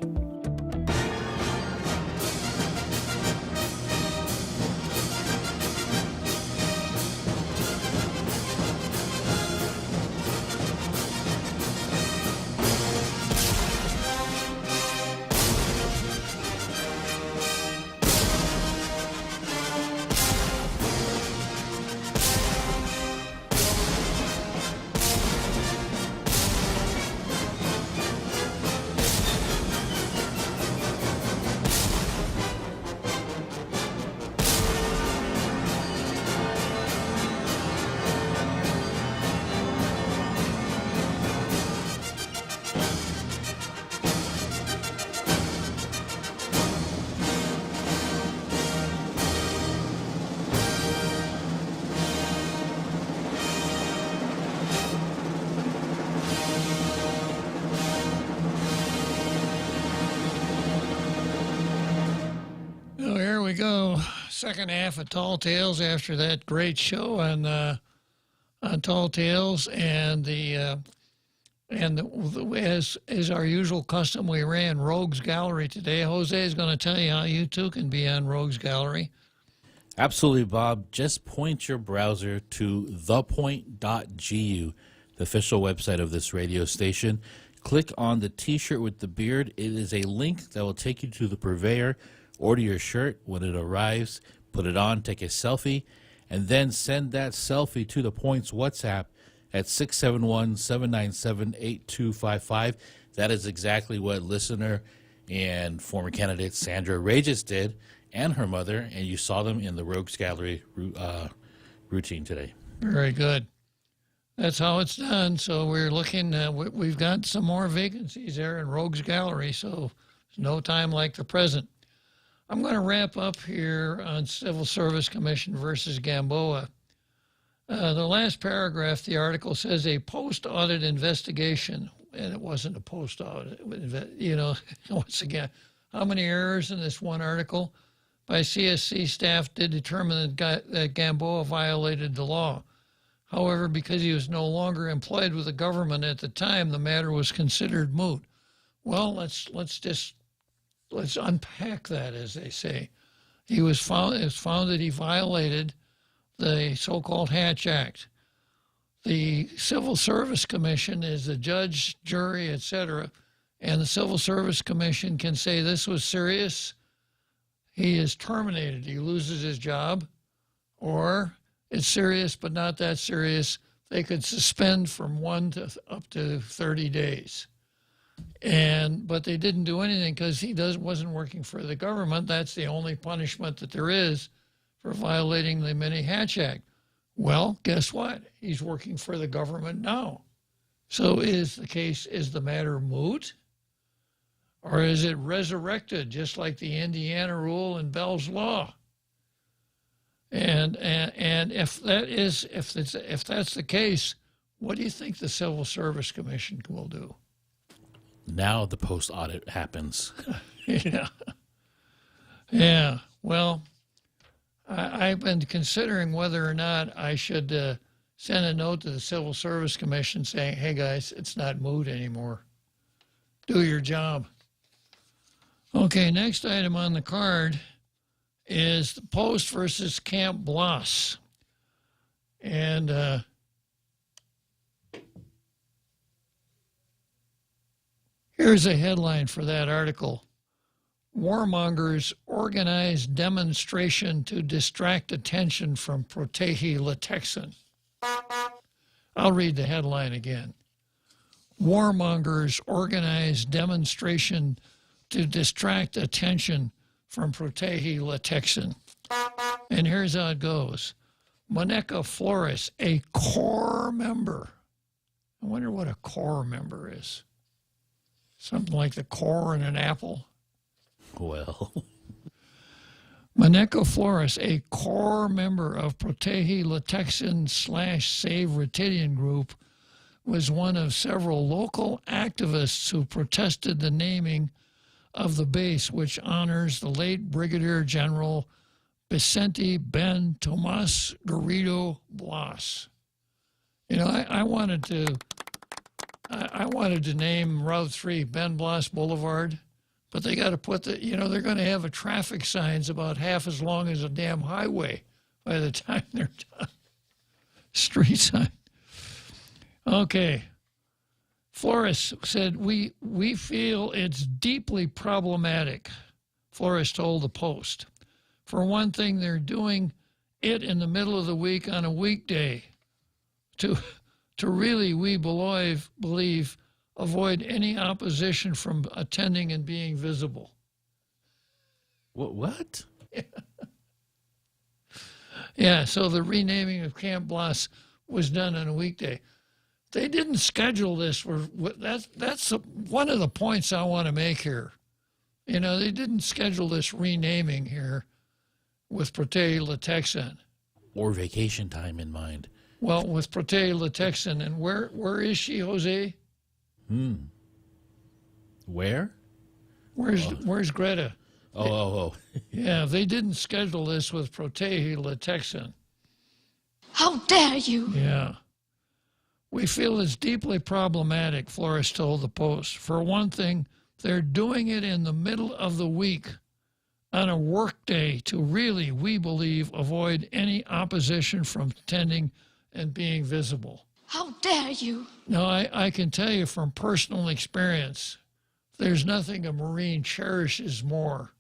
C: We go. Second half of Tall Tales after that great show on Tall Tales, and as our usual custom, we ran Rogues Gallery today. Jose is going to tell you how you too can be on Rogues Gallery.
D: Absolutely, Bob. Just point your browser to thepoint.gu, the official website of this radio station. Click on the T-shirt with the beard. It is a link that will take you to the purveyor. Order your shirt. When it arrives, put it on, take a selfie, and then send that selfie to the Point's WhatsApp at 671-797-8255. That is exactly what listener and former candidate Sandra Regis did, and her mother, and you saw them in the Rogues Gallery routine today.
C: Very good. That's how it's done. So we're looking, we've got some more vacancies there in Rogues Gallery, so it's no time like the present. I'm going to wrap up here on Civil Service Commission versus Gamboa. The last paragraph, the article says a post-audit investigation, and it wasn't a post-audit. You know, once again, how many errors in this one article? By CSC staff did determine that Gamboa violated the law. However, because he was no longer employed with the government at the time, the matter was considered moot. Well, let's unpack that, as they say. It was found that he violated the so-called Hatch Act. The Civil Service Commission is the judge, jury, etc., and the Civil Service Commission can say this was serious, he is terminated, he loses his job, or it's serious but not that serious, they could suspend from 1 to up to 30 days. But they didn't do anything because he wasn't working for the government. That's the only punishment that there is for violating the Mini-Hatch Act. Well, guess what? He's working for the government now. So is the matter moot? Or is it resurrected, just like the Indiana rule and Bell's Law? And if that's the case, what do you think the Civil Service Commission will do?
D: Now the post-audit happens.
C: Yeah. Well, I've been considering whether or not I should send a note to the Civil Service Commission saying, hey, guys, it's not moot anymore. Do your job. Okay, next item on the card is the Post versus Camp Bloss. And here's a headline for that article. Warmongers organize demonstration to distract attention from Protehi-Latexin. I'll read the headline again. Warmongers organize demonstration to distract attention from Protehi-Latexin. And here's how it goes. Monica Flores, a core member. I wonder what a core member is. Something like the core in an apple.
D: Well.
C: Monica Flores, a core member of Protege Latexan / Save Ritidian Group, was one of several local activists who protested the naming of the base, which honors the late Brigadier General Vicente Ben Tomas Garrido Blas. You know, I wanted to name Route 3 Ben Blas Boulevard, but they got to put they're going to have a traffic signs about half as long as a damn highway by the time they're done. Street sign. Okay. Flores said, we feel it's deeply problematic, Flores told the Post. For one thing, they're doing it in the middle of the week on a weekday to really, we believe, avoid any opposition from attending and being visible.
D: What?
C: Yeah, so the renaming of Camp Blas was done on a weekday. They didn't schedule this. That's one of the points I want to make here. You know, they didn't schedule this renaming here with Protege Latexan.
D: Or vacation time in mind.
C: Well, with Protege Latexan. And where is she, Jose?
D: Where?
C: Where's Greta?
D: Oh.
C: Yeah, they didn't schedule this with Protege Latexan.
S: How dare you?
C: Yeah. We feel it's deeply problematic, Flores told the Post. For one thing, they're doing it in the middle of the week on a work day to really, we believe, avoid any opposition from attending and being visible.
S: How dare you?
C: Now, I can tell you from personal experience, there's nothing a Marine cherishes more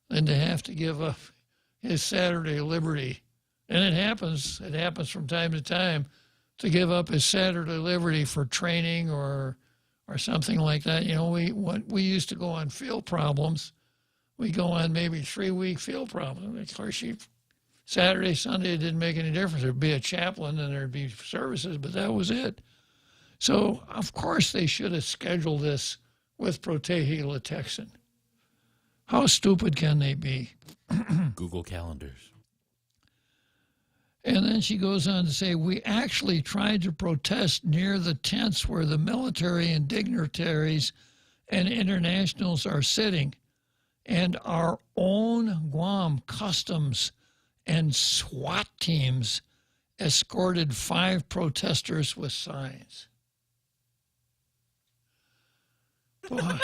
C: than to have to give up his Saturday liberty. And it happens from time to time, to give up his Saturday liberty for training or something like that. You know, we used to go on field problems. We go on maybe 3-week field problems. Of course, Saturday, Sunday, it didn't make any difference. There'd be a chaplain and there'd be services, but that was it. So, of course, they should have scheduled this with Protege Latexan. How stupid can they be?
D: Google Calendars.
C: And then she goes on to say, we actually tried to protest near the tents where the military and dignitaries and internationals are sitting, and our own Guam customs and SWAT teams escorted 5 protesters with signs. Boy.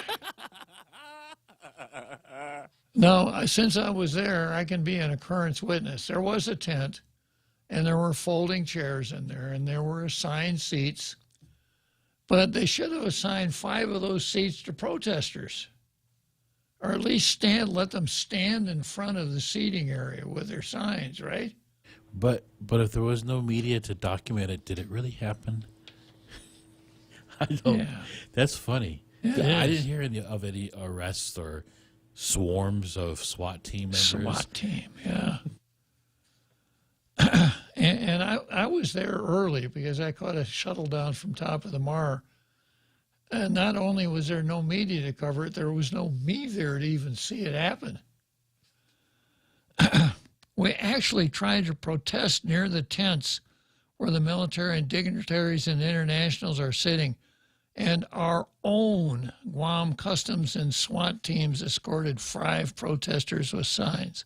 C: Now, since I was there, I can be an occurrence witness. There was a tent, and there were folding chairs in there, and there were assigned seats. But they should have assigned 5 of those seats to protesters. Or at least let them stand in front of the seating area with their signs, right?
D: But if there was no media to document it, did it really happen? I don't. Yeah. That's funny.
C: Yeah,
D: I didn't hear of any arrests or swarms of SWAT team members.
C: SWAT team, yeah. and I was there early because I caught a shuttle down from Top of the Mar. And not only was there no media to cover it, there was no me there to even see it happen. We actually tried to protest near the tents where the military and dignitaries and internationals are sitting, and our own Guam Customs and SWAT teams escorted 5 protesters with signs.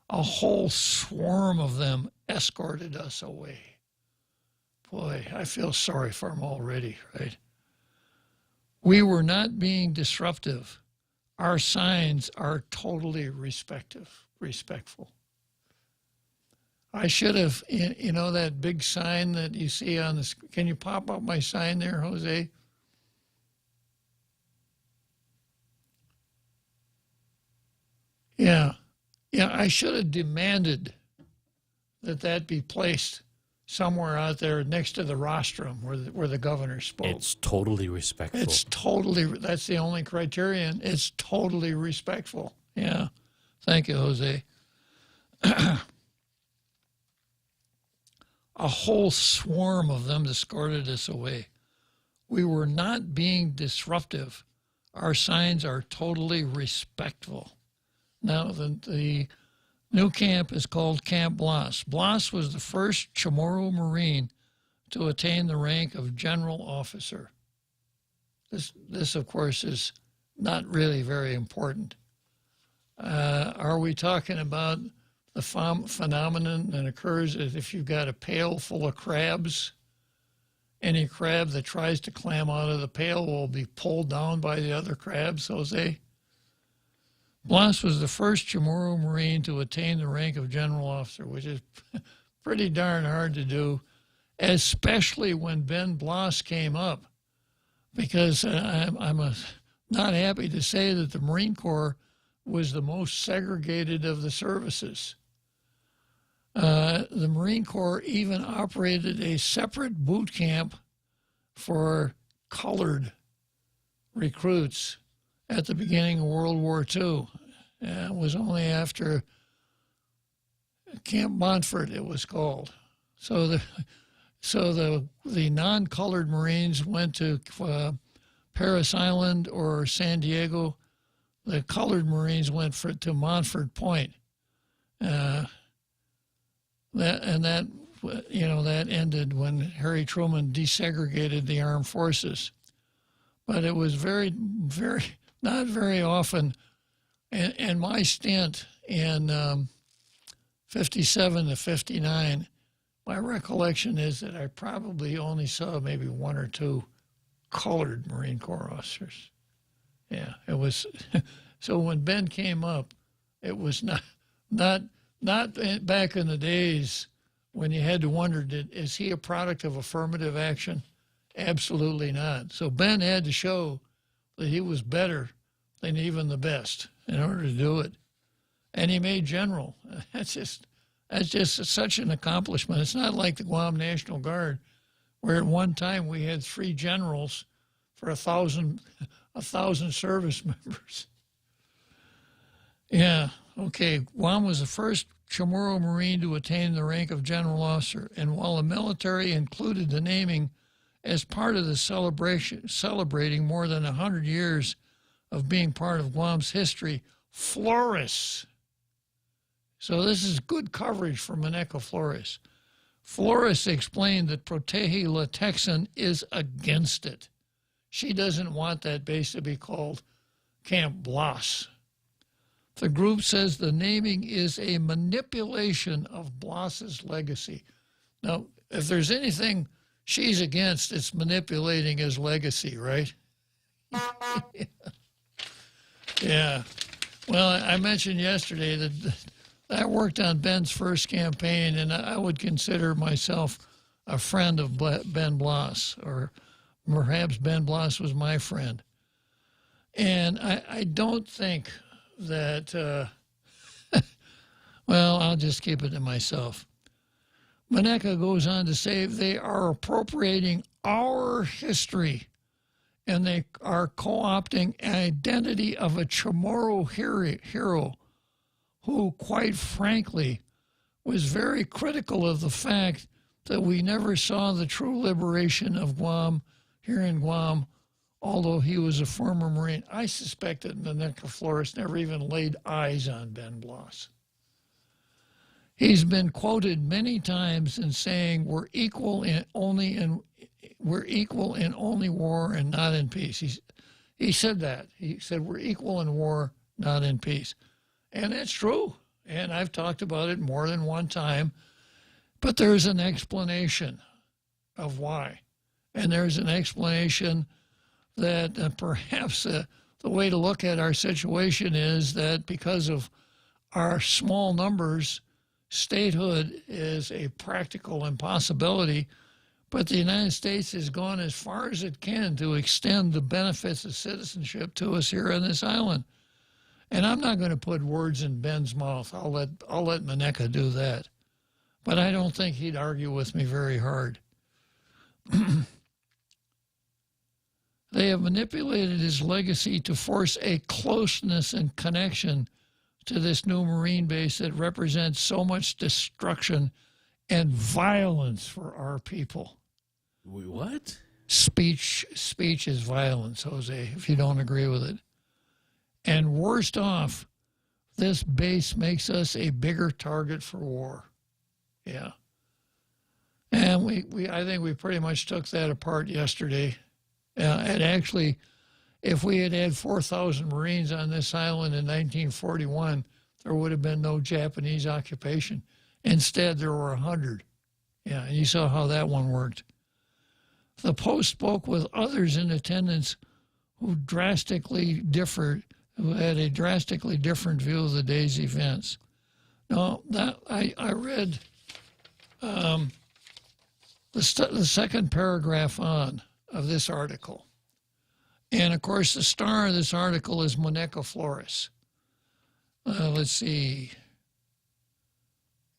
C: A whole swarm of them escorted us away. Boy, I feel sorry for them already, right? We were not being disruptive. Our signs are totally respectful. I should have, you know, that big sign that you see on the, can you pop up my sign there, Jose? Yeah, I should have demanded that be placed somewhere out there next to the rostrum where the governor spoke.
D: It's totally respectful.
C: That's the only criterion. It's totally respectful. Yeah. Thank you, Jose. A whole swarm of them escorted us away. We were not being disruptive. Our signs are totally respectful. Now, the new camp is called Camp Blas. Blas was the first Chamorro Marine to attain the rank of general officer. This, of course, is not really very important. Are we talking about the phenomenon that occurs if you've got a pail full of crabs? Any crab that tries to climb out of the pail will be pulled down by the other crabs, Jose. Blas was the first Chamorro Marine to attain the rank of general officer, which is pretty darn hard to do, especially when Ben Blas came up, because I'm not happy to say that the Marine Corps was the most segregated of the services. The Marine Corps even operated a separate boot camp for colored recruits at the beginning of World War II. It was only after Camp Montfort it was called. So the non-colored Marines went to Paris Island or San Diego. The colored Marines went to Montfort Point. That ended when Harry Truman desegregated the armed forces. But it was not very often. And my stint in 57 to 59, my recollection is that I probably only saw maybe one or two colored Marine Corps officers. Yeah, it was. So when Ben came up, it was not back in the days when you had to wonder, is he a product of affirmative action? Absolutely not. So Ben had to show that he was better than even the best in order to do it. And he made general. That's just such an accomplishment. It's not like the Guam National Guard, where at one time we had 3 generals for 1,000 service members. Yeah, okay. Guam was the first Chamorro Marine to attain the rank of general officer, and while the military included the naming as part of the celebrating more than 100 years of being part of Guam's history, Flores. So this is good coverage for Maneca Flores. Flores explained that Protege La Texan is against it. She doesn't want that base to be called Camp Blas. The group says the naming is a manipulation of Blas's legacy. Now, if there's anything she's against, it's manipulating his legacy, right? Yeah. Well, I mentioned yesterday that I worked on Ben's first campaign, and I would consider myself a friend of Ben Blas, or perhaps Ben Blas was my friend. And I don't think that, well, I'll just keep it to myself. Maneca goes on to say they are appropriating our history, and they are co-opting an identity of a Chamorro hero who, quite frankly, was very critical of the fact that we never saw the true liberation of Guam here in Guam, although he was a former Marine. I suspect that Maneca Flores never even laid eyes on Ben Blas. He's been quoted many times in saying we're equal in only war and not in peace. He said that. He said we're equal in war, not in peace. And that's true. And I've talked about it more than one time. But there's an explanation of why. And there's an explanation that perhaps the way to look at our situation is that because of our small numbers, statehood is a practical impossibility, but the United States has gone as far as it can to extend the benefits of citizenship to us here on this island. And I'm not going to put words in Ben's mouth. I'll let Maneca do that. But I don't think he'd argue with me very hard. They have manipulated his legacy to force a closeness and connection to this new Marine base that represents so much destruction and violence for our people.
D: What?
C: Speech is violence, Jose, if you don't agree with it. And worst off, this base makes us a bigger target for war. Yeah. And I think we pretty much took that apart yesterday. And actually, if we had had 4,000 Marines on this island in 1941, there would have been no Japanese occupation. Instead, there were 100. Yeah, and you saw how that one worked. The Post spoke with others in attendance who had a drastically different view of the day's events. Now, that I read the second paragraph of this article. And, of course, the star of this article is Monica Flores. Let's see.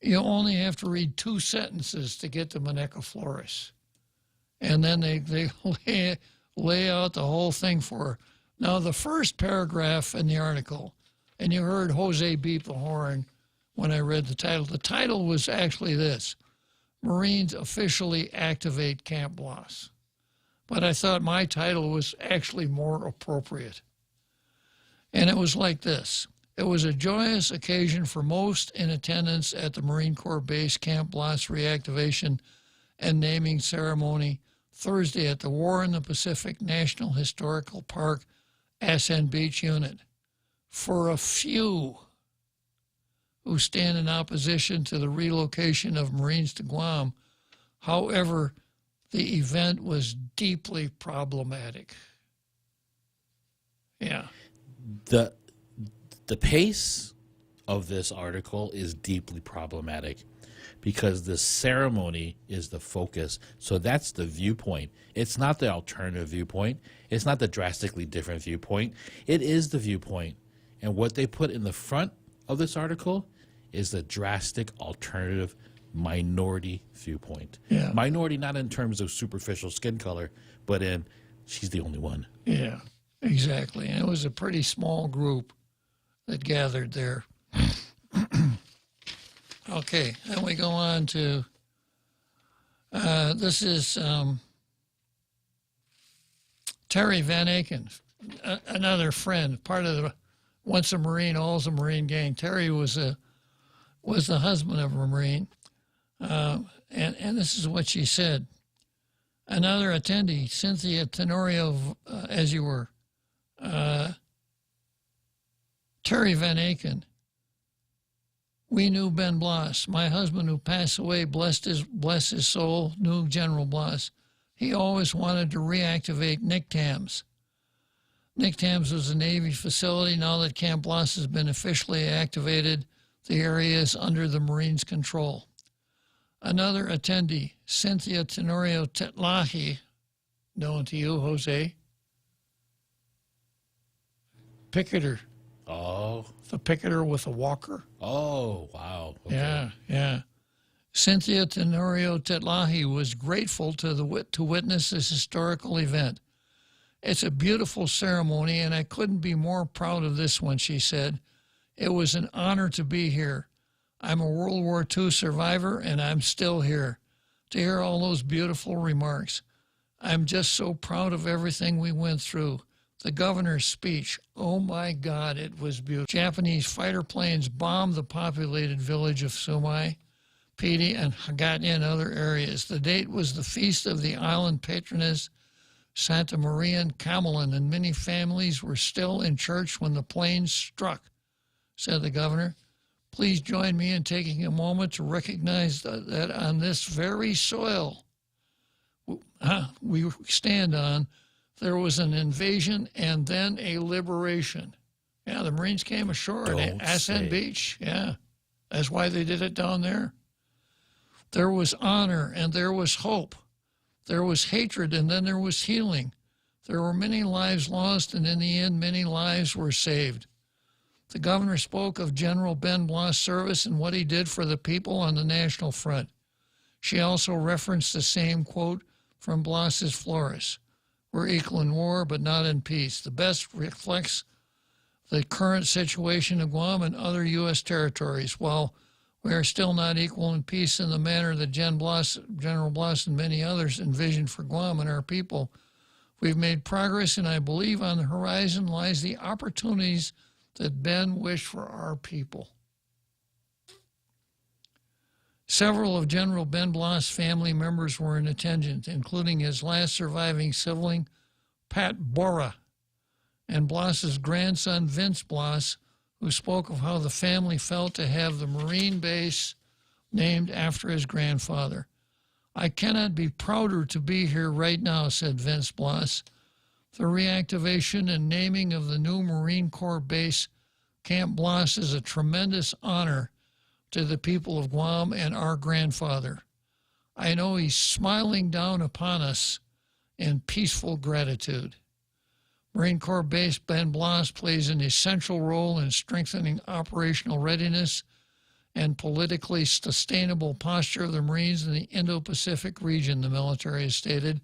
C: You only have to read 2 sentences to get to Monica Flores. And then they lay out the whole thing for her. Now, the first paragraph in the article, and you heard Jose beep the horn when I read the title. The title was actually this: Marines officially activate Camp Blas. But I thought my title was actually more appropriate. And it was like this. It was a joyous occasion for most in attendance at the Marine Corps Base Camp Blas reactivation and naming ceremony Thursday at the War in the Pacific National Historical Park Assan Beach Unit. For a few who stand in opposition to the relocation of Marines to Guam, however, the event was deeply problematic. Yeah.
D: The pace of this article is deeply problematic because the ceremony is the focus. So that's the viewpoint. It's not the alternative viewpoint. It's not the drastically different viewpoint. It is the viewpoint. And what they put in the front of this article is the drastic alternative minority viewpoint.
C: Yeah.
D: Minority not in terms of superficial skin color, but in she's the only one.
C: Yeah, exactly. And it was a pretty small group that gathered there. Okay, then we go on to, this is Terry Van Aken, another friend, part of the once a Marine, always a Marine gang. Terry was the husband of a Marine, and this is what she said. Another attendee, Cynthia Tenorio, as you were, Terry Van Aken. We knew Ben Blas. My husband, who passed away, bless his soul, knew General Blas. He always wanted to reactivate NICTAMS. NICTAMS was a Navy facility. Now that Camp Blas has been officially activated, the area is under the Marines' control. Another attendee, Cynthia Tenorio Tetlahi, known to you, Jose. Picketer.
D: Oh.
C: The picketer with a walker.
D: Oh, wow. Okay.
C: Yeah. Cynthia Tenorio Tetlahi was grateful to witness this historical event. It's a beautiful ceremony, and I couldn't be more proud of this one, she said. It was an honor to be here. I'm a World War II survivor, and I'm still here. To hear all those beautiful remarks. I'm just so proud of everything we went through. The governor's speech, oh my God, it was beautiful. Japanese fighter planes bombed the populated village of Sumai, Pidi, and Hagati and other areas. The date was the feast of the island patroness, Santa Maria and Camelin, and many families were still in church when the planes struck, said the governor. Please join me in taking a moment to recognize that on this very soil we stand on, there was an invasion and then a liberation. Yeah, the Marines came ashore at Assan Beach. Yeah, that's why they did it down there. There was honor and there was hope. There was hatred and then there was healing. There were many lives lost and in the end many lives were saved. The governor spoke of General Ben Blas' service and what he did for the people on the National Front. She also referenced the same quote from Blas's Flores. We're equal in war, but not in peace. The best reflects the current situation in Guam and other U.S. territories. While We are still not equal in peace in the manner that General Bloss and many others envisioned for Guam and our people. We've made progress, and I believe on the horizon lies the opportunities that Ben wished for our people. Several of General Ben Bloss' family members were in attendance, including his last surviving sibling, Pat Bora, and Bloss's grandson, Vince Bloss, who spoke of how the family felt to have the Marine base named after his grandfather. I cannot be prouder to be here right now, said Vince Bloss. The reactivation and naming of the new Marine Corps base, Camp Bloss, is a tremendous honor to the people of Guam and our grandfather. I know he's smiling down upon us in peaceful gratitude. Marine Corps Base Ben Bloss plays an essential role in strengthening operational readiness and politically sustainable posture of the Marines in the Indo-Pacific region, the military has stated.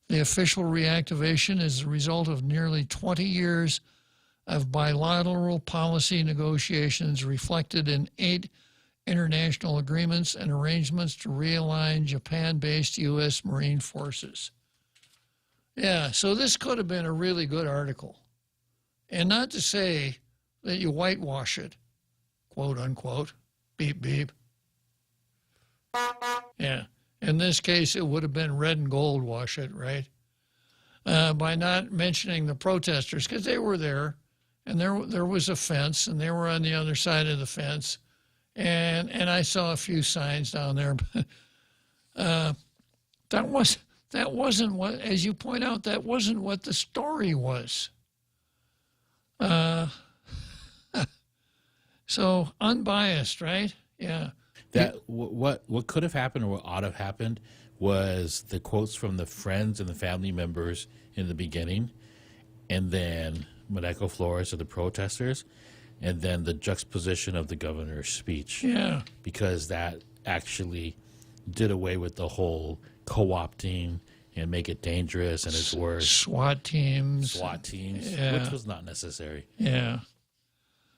C: The official reactivation is the result of nearly 20 years of bilateral policy negotiations reflected in 8 international agreements and arrangements to realign Japan-based U.S. Marine forces. Yeah, so this could have been a really good article. And not to say that you whitewash it, quote unquote, beep, beep. Yeah, in this case, it would have been red and gold wash it, right? By not mentioning the protesters, because they were there, and there was a fence, and they were on the other side of the fence, and I saw a few signs down there, but that wasn't what, as you point out, that wasn't what the story was. So unbiased, right? Yeah.
D: That what could have happened or what ought to have happened was the quotes from the friends and the family members in the beginning, and then Medeco Flores of the protesters, and then the juxtaposition of the governor's speech.
C: Yeah.
D: Because that actually did away with the whole co-opting and make it dangerous, and it's worse.
C: SWAT teams.
D: Yeah. Which was not necessary.
C: Yeah.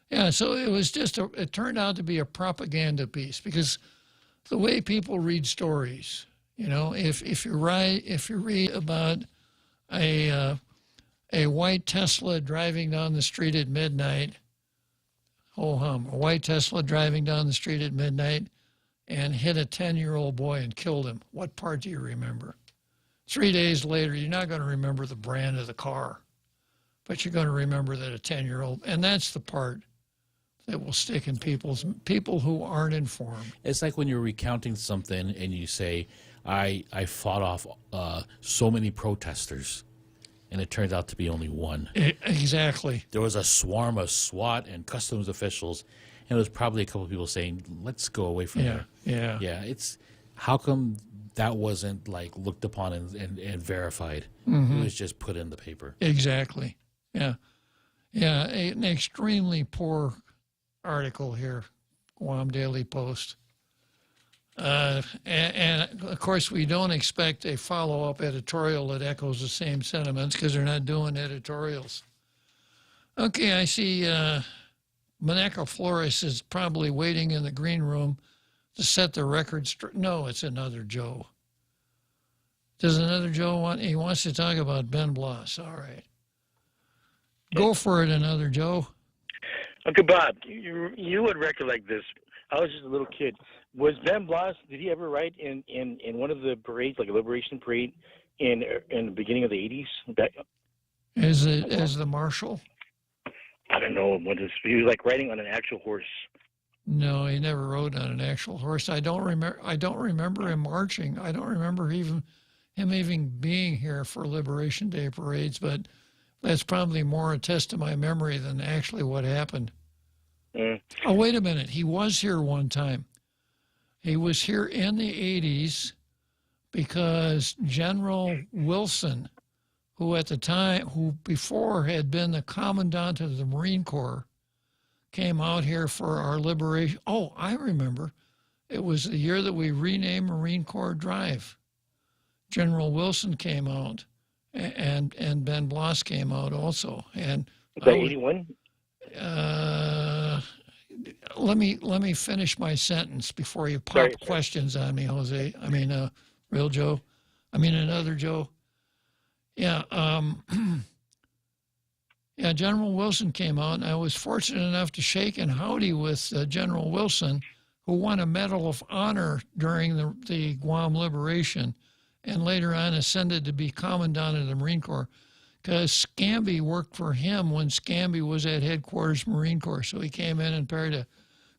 C: Yeah, so it was just, it turned out to be a propaganda piece, because the way people read stories, you know, if you read about a white Tesla driving down the street at midnight, a white Tesla driving down the street at midnight and hit a 10-year-old boy and killed him, what part do you remember? 3 days later, you're not going to remember the brand of the car, but you're going to remember that a 10-year-old, and that's the part that will stick in people who aren't informed.
D: It's like when you're recounting something and you say, I fought off so many protesters, and it turns out to be only one.
C: Exactly.
D: There was a swarm of SWAT and customs officials, and it was probably a couple of people saying, let's go away from there.
C: Yeah.
D: Yeah, it's, how come that wasn't like looked upon and verified?
C: Mm-hmm.
D: It was just put in the paper.
C: Exactly. Yeah. Yeah, an extremely poor article here, Guam Daily Post. And of course, we don't expect a follow-up editorial that echoes the same sentiments, because they're not doing editorials. Okay, I see Medeco Flores is probably waiting in the green room to set the record straight. No, it's another Joe. Does another Joe he wants to talk about Ben Bloss. All right. Go for it, another Joe.
T: Uncle Bob, you would recollect this. I was just a little kid. Was Ben Bloss, did he ever write in one of the parades, like a liberation parade, in the beginning of the 80s?
C: As the marshal?
T: I don't know. He was like riding on an actual horse.
C: No, he never rode on an actual horse. I don't remember him marching. I don't remember him even being here for Liberation Day parades, but that's probably more a test of my memory than actually what happened. Oh, wait a minute. He was here one time. He was here in the 80s because General Wilson, who before had been the commandant of the Marine Corps, came out here for our liberation. Oh, I remember. It was the year that we renamed Marine Corps Drive. General Wilson came out, and Ben Bloss came out also. And
T: was that 81?
C: let me finish my sentence before you pop questions on me, Jose. I mean, real Joe. I mean, another Joe. Yeah. Yeah, General Wilson came out, and I was fortunate enough to shake and howdy with General Wilson, who won a Medal of Honor during the Guam liberation and later on ascended to be Commandant of the Marine Corps, because Scamby worked for him when Scamby was at Headquarters Marine Corps. So he came in and paid a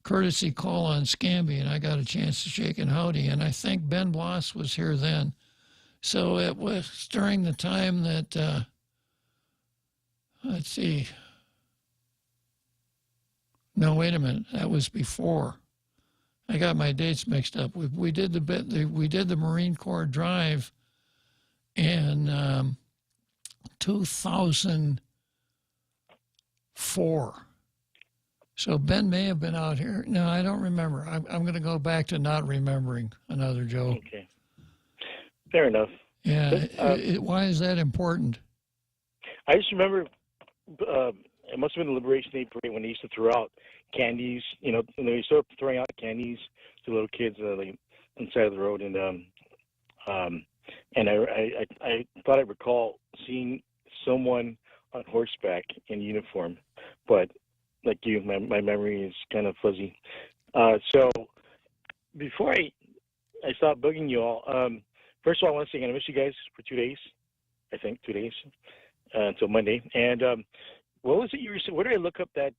C: courtesy call on Scamby, and I got a chance to shake and howdy. And I think Ben Bloss was here then. So it was during the time that... let's see. No, wait a minute. That was before. I got my dates mixed up. We did the Marine Corps drive in 2004. So Ben may have been out here. No, I don't remember. I'm going to go back to not remembering another Joe.
T: Okay. Fair enough.
C: Yeah. Why is that important?
T: I just remember. It must have been the Liberation Day parade when they used to throw out candies. You know, and they started throwing out candies to little kids like, on the side of the road. And I thought I recall seeing someone on horseback in uniform, but like you, my memory is kind of fuzzy. So before I stop bugging you all, first of all, I want to say I miss you guys for 2 days. I think 2 days. Until Monday. And what was it you were saying? Where did I look up that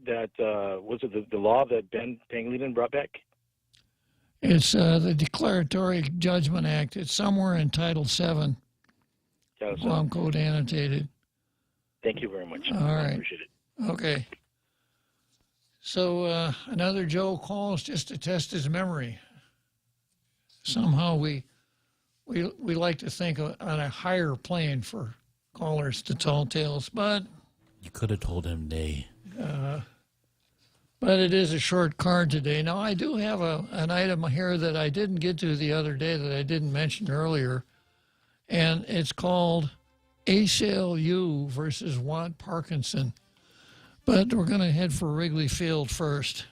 T: was it the law that Ben Pangilinan brought back?
C: It's the Declaratory Judgment Act. It's somewhere in Title VII. Guam Code annotated.
T: Thank you very much.
C: All right.
T: I appreciate it.
C: Okay. So another Joe calls just to test his memory. Somehow we like to think on a higher plane for callers to Tall Tales, but...
D: You could have told him nay.
C: But it is a short card today. Now, I do have an item here that I didn't get to the other day that I didn't mention earlier, and it's called ACLU versus Watt Parkinson. But we're going to head for Wrigley Field first.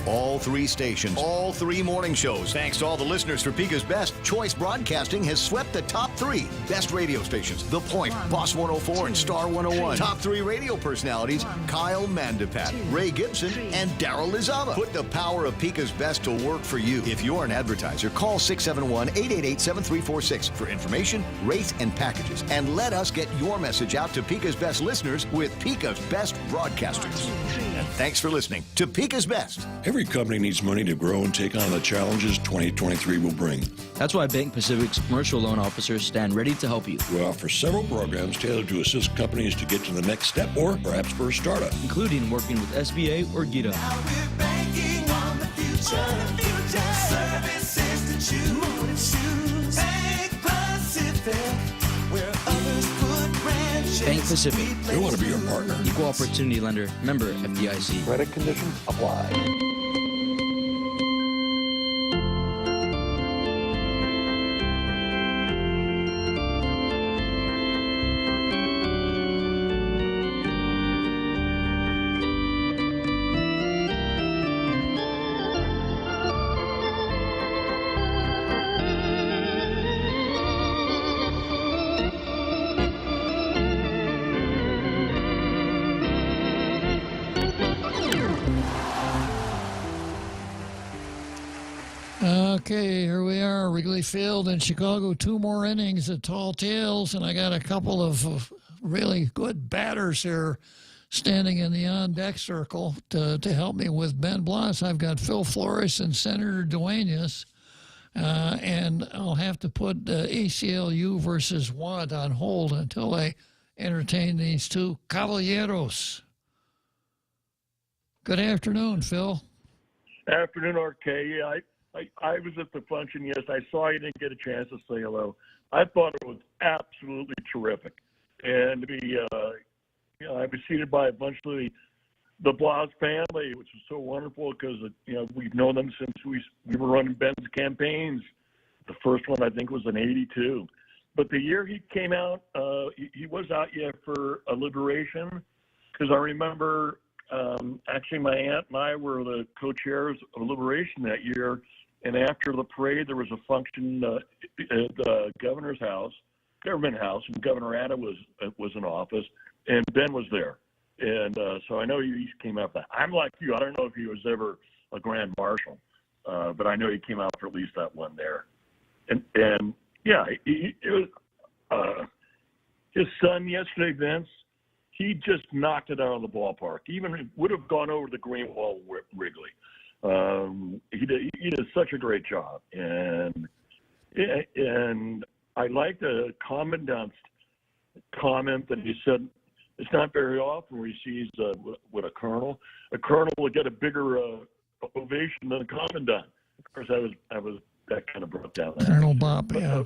I: All three stations, all three morning shows. Thanks to all the listeners for Pika's Best, Choice Broadcasting has swept the top three best radio stations. The Point, Boss 104, and Star 101. Top three radio personalities, Kyle Mandapat, Ray Gibson, and Daryl Lizama. Put the power of Pika's Best to work for you. If you're an advertiser, call 671-888-7346 for information, rates, and packages. And let us get your message out to Pika's Best listeners with Pika's Best Broadcasters. And thanks for listening to Pika's Best.
F: Every company needs money to grow and take on the challenges 2023 will bring.
G: That's why Bank Pacific's commercial loan officers stand ready to help you.
F: We offer several programs tailored to assist companies to get to the next step or perhaps for a startup,
G: including working with SBA or GITA.
H: Now we're banking on the future. Services to choose. Bank Pacific, where others put branches.
G: Bank Pacific.
F: We want to be your partner.
G: Equal opportunity lender. Member FDIC.
F: Credit conditions apply.
C: Okay, here we are, Wrigley Field in Chicago. 2 more innings of Tall Tales, and I got a couple of really good batters here standing in the on-deck circle to help me with Ben Bloss. I've got Phil Flores and Senator Duenas, and I'll have to put ACLU versus Watt on hold until I entertain these two caballeros. Good afternoon, Phil.
U: Afternoon, RK. Yeah, I was at the function. Yes, I saw you didn't get a chance to say hello. I thought it was absolutely terrific. And to be, I was seated by a bunch of the Bloss family, which was so wonderful because, we've known them since we were running Ben's campaigns. The first one, I think, was in '82. but the year he came out, he was out yet for a liberation, because I remember actually my aunt and I were the co-chairs of liberation that year, and after the parade there was a function at the governor's house, government house, and Governor Atta was in office, and Ben was there, and so I know he came out. I'm like you, I don't know if he was ever a grand marshal, but I know he came out for at least that one there, and yeah, it was his son yesterday, Vince. He just knocked it out of the ballpark. Even would have gone over the green wall with Wrigley. He did such a great job, and I like the commandant's comment that he said it's not very often where he sees with a colonel will get a bigger ovation than a commandant. Of course, that kind of brought down that.
C: Colonel Bob, yeah.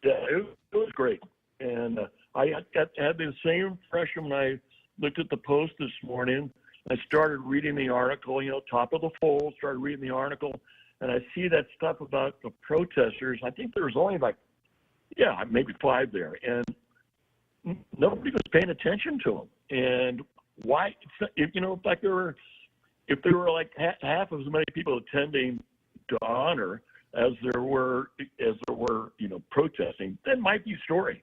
U: Yeah, it was great, and I had the same impression when I looked at the Post this morning. I started reading the article, top of the fold, started reading the article, and I see that stuff about the protesters. I think there was only maybe 5 there, and nobody was paying attention to them. And why, if there were like half as many people attending to honor as there were protesting, that might be a story.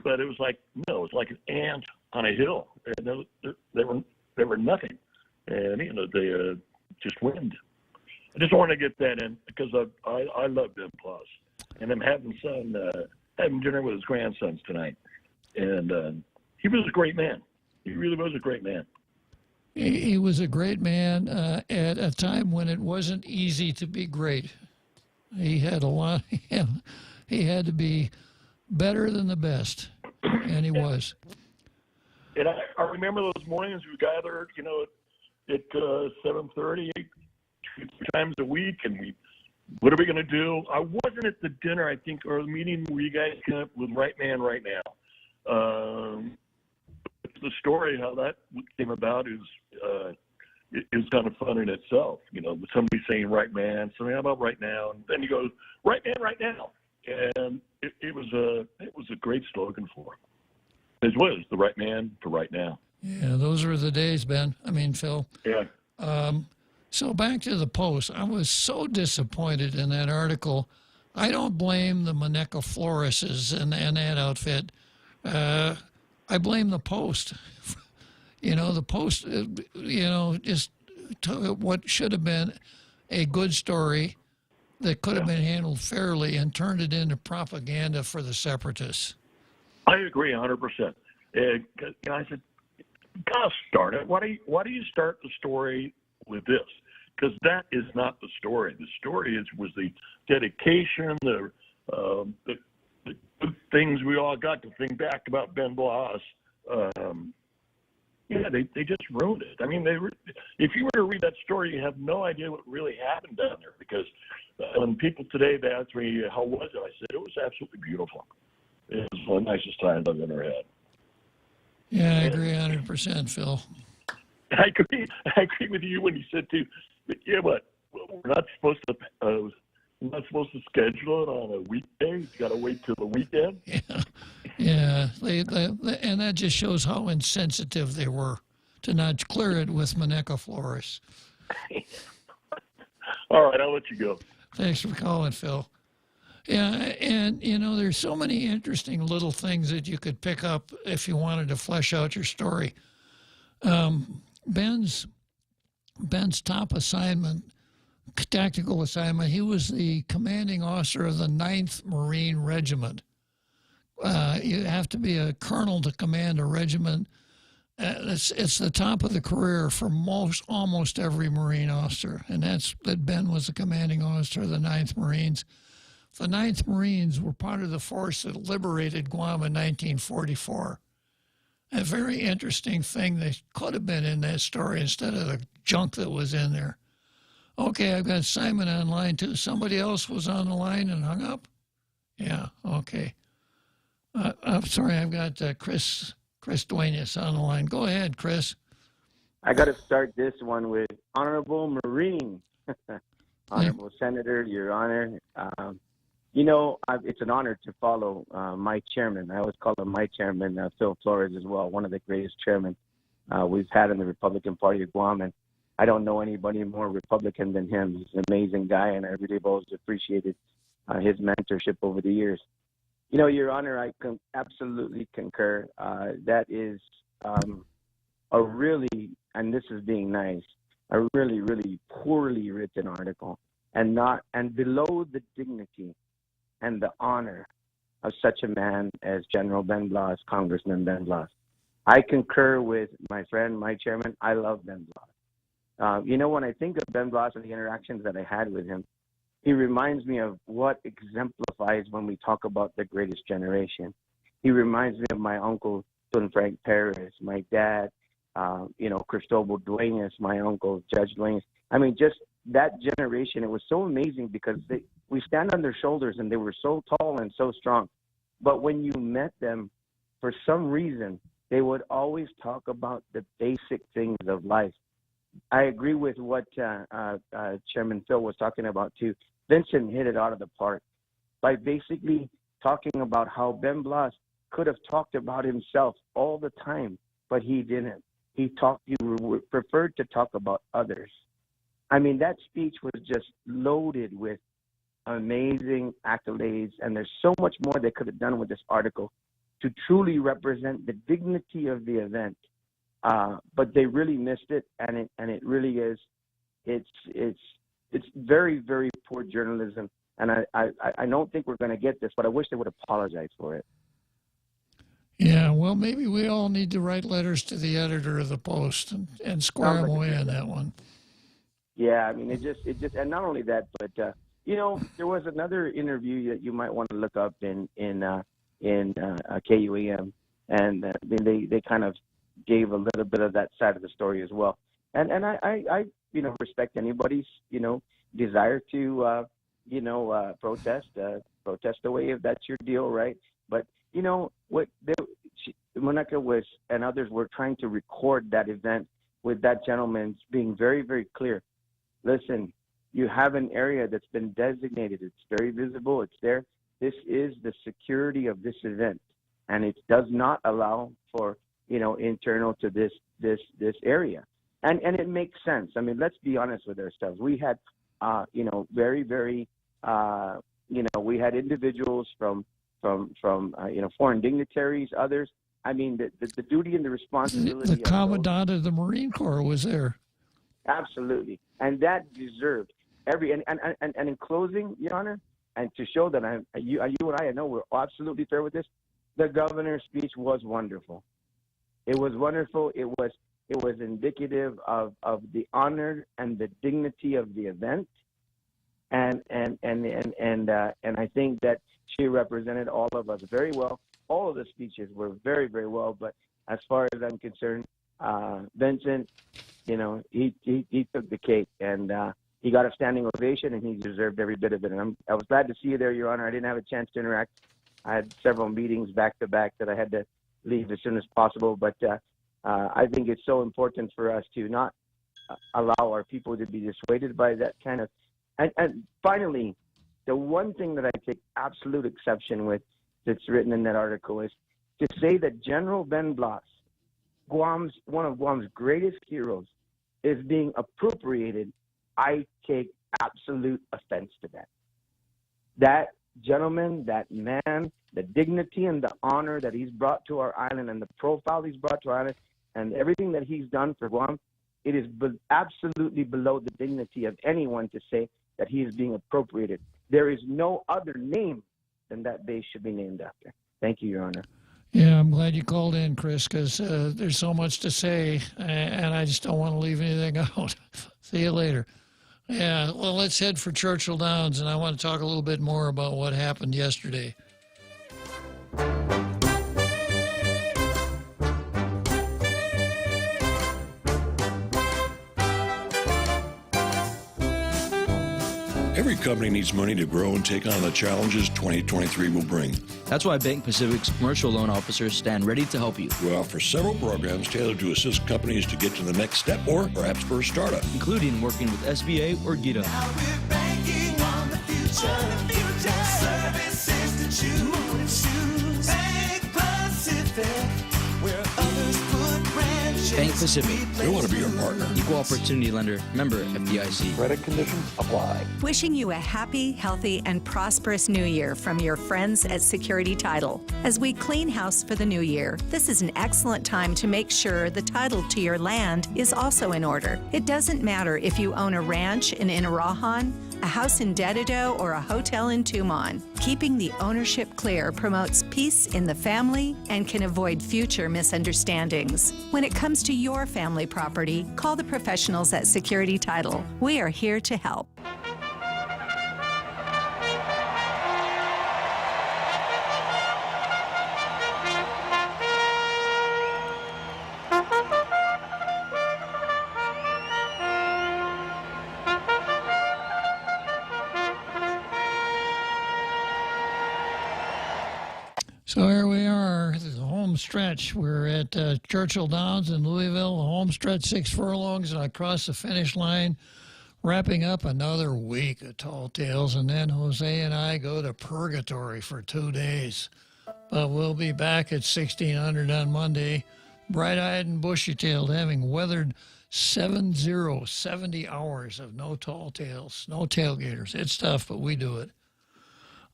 U: But it was like, no, it's like an ant on a hill. And they were nothing. And, they just wind. I just want to get that in because I love Ben Plus. And I'm having dinner with his grandsons tonight. And he was a great man. He really was a great man.
C: He was a great man at a time when it wasn't easy to be great. He had a lot. He had to be better than the best, and he was.
U: And I remember those mornings we gathered, at 7:30, 2 times a week, and what are we going to do? I wasn't at the dinner, I think, or the meeting where you guys came up with Right Man, Right Now. The story, how that came about is kind of fun in itself. Somebody saying right man, something about right now, and then you go right man, right now, and it was a great slogan for him. It was the right man for right now.
C: Yeah, those were the days, Ben. I mean, Phil.
U: Yeah.
C: So back to the Post. I was so disappointed in that article. I don't blame the Maneca Florists and that outfit. I blame the Post. The Post, just took what should have been a good story that could have been handled fairly and turned it into propaganda for the separatists.
U: I agree 100%. And I said, gosh darn it, why do you start the story with this? Because that is not the story. The story was the dedication, the things we all got to think back about Ben Blas. They just ruined it. I mean, if you were to read that story, you have no idea what really happened down there. Because when people today ask me, how was it? I said, it was absolutely beautiful. It was the nicest time I've ever had.
C: Yeah, I agree 100%, Phil.
U: I agree with you when you said too. But we're not supposed to schedule it on a weekday. You got to wait till the weekend.
C: Yeah. And that just shows how insensitive they were to not clear it with Maneca Florists.
U: All right, I'll let you go.
C: Thanks for calling, Phil. Yeah, and there's so many interesting little things that you could pick up if you wanted to flesh out your story. Ben's top assignment, tactical assignment, he was the commanding officer of the 9th Marine Regiment. You have to be a colonel to command a regiment. It's the top of the career for almost every Marine officer, and that Ben was the commanding officer of the 9th Marines. The 9th Marines were part of the force that liberated Guam in 1944. A very interesting thing that could have been in that story instead of the junk that was in there. Okay, I've got Simon on line too. Somebody else was on the line and hung up? Yeah, okay. I'm sorry, I've got Chris Duenas on the line. Go ahead, Chris.
E: I got to start this one with Honorable Marine. Honorable Senator, Your Honor. It's an honor to follow my chairman. I always call him my chairman, Phil Flores as well, one of the greatest chairmen we've had in the Republican Party of Guam. And I don't know anybody more Republican than him. He's an amazing guy, and I really have always appreciated his mentorship over the years. Your Honor, I absolutely concur. That is a really, and this is being nice, a really, really poorly written article, and below the dignity and the honor of such a man as General Ben Blas, Congressman Ben Blas. I concur with my friend, my chairman. I love Ben Blas. When I think of Ben Blas and the interactions that I had with him, he reminds me of what exemplifies when we talk about the greatest generation. He reminds me of my uncle, Don Frank Perez, my dad, Cristobal Duenas, my uncle, Judge Duenas. I mean, just that generation, it was so amazing because we stand on their shoulders and they were so tall and so strong. But when you met them, for some reason, they would always talk about the basic things of life. I agree with what Chairman Phil was talking about too. Vincent hit it out of the park by basically talking about how Ben Blas could have talked about himself all the time, but he didn't. He preferred to talk about others. I mean, that speech was just loaded with amazing accolades, and there's so much more they could have done with this article to truly represent the dignity of the event. But they really missed it, and it really is. It's very, very poor journalism, and I don't think we're going to get this, but I wish they would apologize for it.
C: Yeah, well, maybe we all need to write letters to the editor of the Post and square him away on that one.
E: Yeah, I mean, it just, and not only that, but there was another interview that you might want to look up in KUAM, and they kind of gave a little bit of that side of the story as well. And I respect anybody's desire to protest away if that's your deal, right? But what Monica was and others were trying to record that event with that gentleman being very, very clear. Listen, you have an area that's been designated. It's very visible. It's there. This is the security of this event, and it does not allow for internal to this area. And it makes sense. I mean, let's be honest with ourselves. We had very, very we had individuals from foreign dignitaries, others. I mean, the duty and the responsibility.
C: The Commandant of the Marine Corps was there.
E: Absolutely, and that deserved every. And in closing, Your Honor, and to show that you and I know we're absolutely fair with this, the governor's speech was wonderful. It was wonderful. It was indicative of the honor and the dignity of the event, and I think that she represented all of us very well. All of the speeches were very, very well. But as far as I'm concerned, Vincent, he took the cake, and he got a standing ovation, and he deserved every bit of it. And I was glad to see you there, Your Honor. I didn't have a chance to interact. I had several meetings back to back that I had to leave as soon as possible. But I think it's so important for us to not allow our people to be dissuaded by that kind of. And finally, the one thing that I take absolute exception with that's written in that article is to say that General Ben Blas, one of Guam's greatest heroes, is being appropriated. I take absolute offense to that. That gentleman, that man, the dignity and the honor that he's brought to our island and the profile he's brought to our island and everything that he's done for Guam, it is absolutely below the dignity of anyone to say that he is being appropriated. There is no other name than that base should be named after. Thank you, Your Honor.
C: Yeah, I'm glad you called in, Chris, because there's so much to say, and I just don't want to leave anything out. See you later. Yeah, well, let's head for Churchill Downs, and I want to talk a little bit more about what happened yesterday.
F: Every company needs money to grow and take on the challenges 2023 will bring.
G: That's why Bank Pacific's commercial loan officers stand ready to help you.
F: We offer several programs tailored to assist companies to get to the next step or perhaps for a startup,
G: including working with SBA or GITA.
H: future. Services to choose. Bank Pacific, where others put branches.
G: Bank Pacific.
F: They want to be your partner.
G: Equal Opportunity Lender. Member FDIC.
F: Credit conditions apply.
J: Wishing you a happy, healthy, and prosperous new year from your friends at Security Title. As we clean house for the new year, this is an excellent time to make sure the title to your land is also in order. It doesn't matter if you own a ranch in Inarajan, a house in Dedido, or a hotel in Tumon. Keeping the ownership clear promotes peace in the family and can avoid future misunderstandings. When it comes to your family property, call the professionals at Security Title. We are here to help.
C: So here we are, the home stretch. We're at Churchill Downs in Louisville, the home stretch, 6 furlongs, and I cross the finish line, wrapping up another week of Tall Tales, and then Jose and I go to purgatory for 2 days. But we'll be back at 1600 on Monday, bright-eyed and bushy-tailed, having weathered 70 hours of no Tall Tales, no tailgaters. It's tough, but we do it.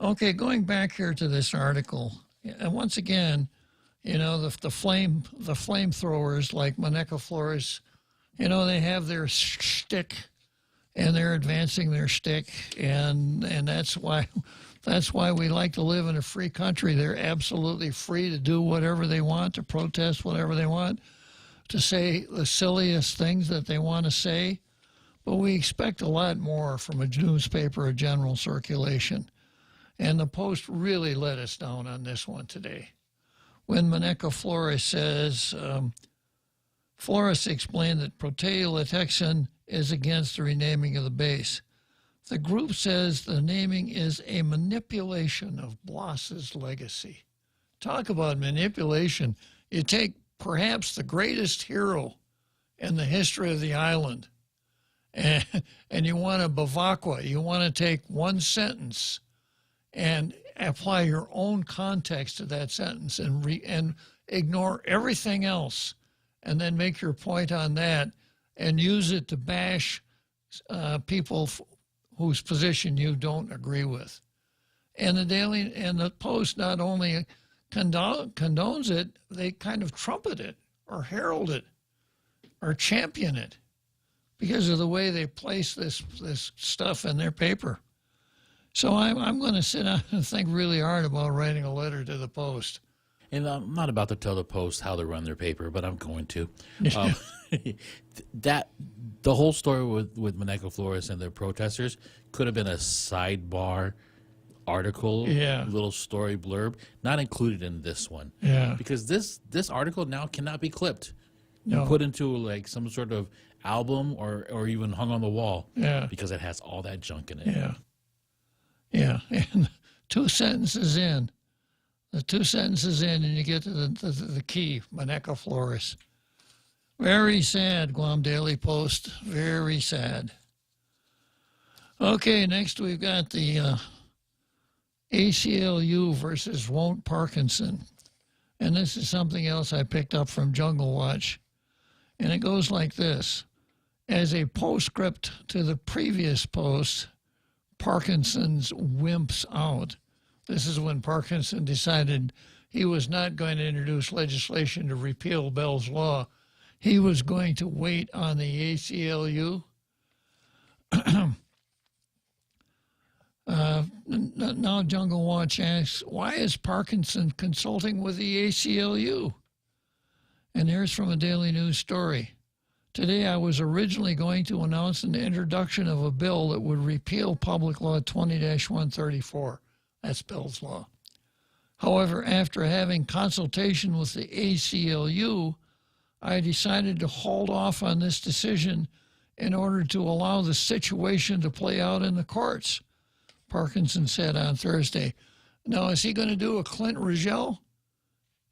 C: Okay, going back here to this article. And once again, you know, the flamethrowers like Moneca Flores, you know, they have their shtick, and they're advancing their shtick, and that's why we like to live in a free country. They're absolutely free to do whatever they want, to protest whatever they want, to say the silliest things that they want to say, but we expect a lot more from a newspaper of general circulation. And the Post really let us down on this one today. When Moneca Flores says, Flores explained that Proteolitexin is against the renaming of the base. The group says the naming is a manipulation of Bloss's legacy. Talk about manipulation. You take perhaps the greatest hero in the history of the island, and you want to bavacqua. You want to take one sentence and apply your own context to that sentence and ignore everything else, and then make your point on that and use it to bash people whose position you don't agree with. And the Post not only condones it, they kind of trumpet it or herald it or champion it because of the way they place this stuff in their paper. So I'm going to sit down and think really hard about writing a letter to the Post.
D: And I'm not about to tell the Post how to run their paper, but I'm going to. The whole story with Moneca Flores and their protesters could have been a sidebar article, little story blurb, not included in this one.
C: Yeah.
D: Because this article now cannot be clipped.
C: No.
D: Put into like some sort of album or even hung on the wall.
C: Yeah.
D: Because it has all that junk in it.
C: Yeah. Yeah, and 2 sentences in, and you get to the key, Moneca Flores. Very sad, Guam Daily Post, very sad. Okay, next we've got the ACLU versus Won't Parkinson. And this is something else I picked up from Jungle Watch. And it goes like this. As a postscript to the previous post, Parkinson's wimps out. This is when Parkinson decided he was not going to introduce legislation to repeal Bell's Law. He was going to wait on the ACLU. Now Jungle Watch asks, why is Parkinson consulting with the ACLU? And here's from a Daily News story. Today, I was originally going to announce an introduction of a bill that would repeal Public Law 20-134. That's Bell's Law. However, after having consultation with the ACLU, I decided to hold off on this decision in order to allow the situation to play out in the courts, Parkinson said on Thursday. Now, is he going to do a Clint Rigel?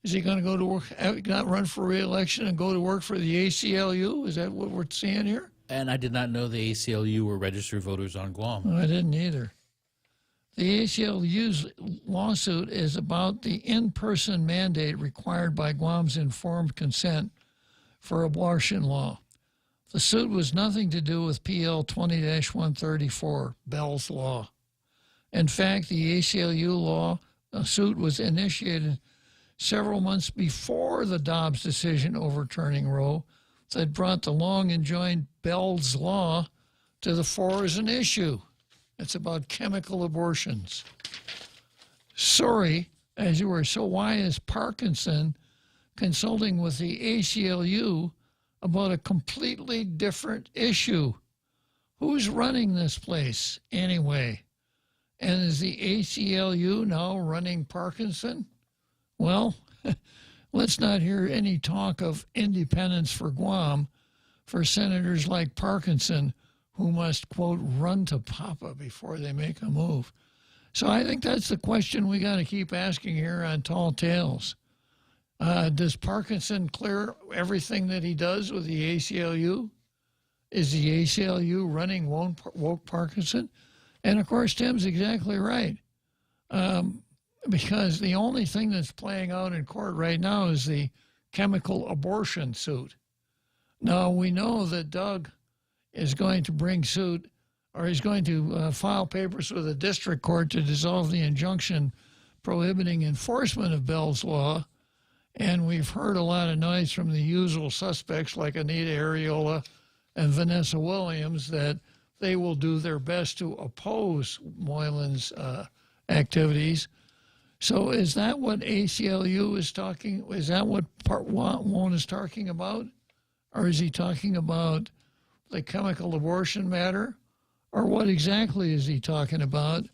C: Is he going to go to work, not run for re-election and go to work for the ACLU? Is that what we're seeing here?
D: And I did not know the ACLU were registered voters on Guam.
C: I didn't either. The ACLU's lawsuit is about the in-person mandate required by Guam's informed consent for abortion law. The suit was nothing to do with PL 20-134, Bell's Law. In fact, the ACLU suit was initiated several months before the Dobbs decision overturning Roe that brought the long-enjoined Bell's Law to the fore as an issue. It's about chemical abortions. Sorry, as you were, so why is Parkinson consulting with the ACLU about a completely different issue? Who's running this place anyway? And is the ACLU now running Parkinson? Well, let's not hear any talk of independence for Guam for senators like Parkinson, who must, quote, run to Papa before they make a move. So I think that's the question we got to keep asking here on Tall Tales. Does Parkinson clear everything that he does with the ACLU? Is the ACLU running woke Parkinson? And, of course, Tim's exactly right. Because the only thing that's playing out in court right now is the chemical abortion suit. Now, we know that Doug is going to bring suit, or he's going to file papers with the district court to dissolve the injunction prohibiting enforcement of Bell's Law. And we've heard a lot of noise from the usual suspects like Anita Areola and Vanessa Williams that they will do their best to oppose Moylan's activities. So is that what ACLU is talking, is that what Part 1 is talking about? Or is he talking about the chemical abortion matter? Or what exactly is he talking about?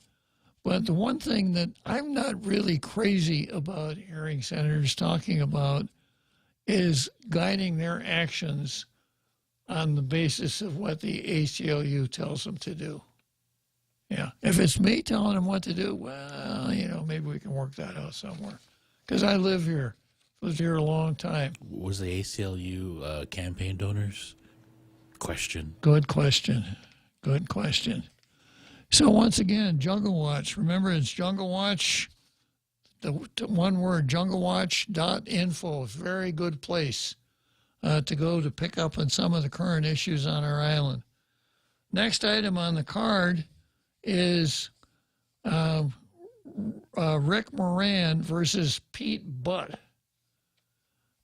C: But the one thing that I'm not really crazy about hearing senators talking about is guiding their actions on the basis of what the ACLU tells them to do. Yeah, if it's me telling them what to do, well, you know, maybe we can work that out somewhere. Because I live here, lived here a long time.
D: Was the ACLU campaign donors? Question.
C: Good question. Good question. So once again, Jungle Watch. Remember, it's Jungle Watch, the one word, junglewatch.info. It's a very good place to go to pick up on some of the current issues on our island. Next item on the card is Rick Moran versus Pete Butt.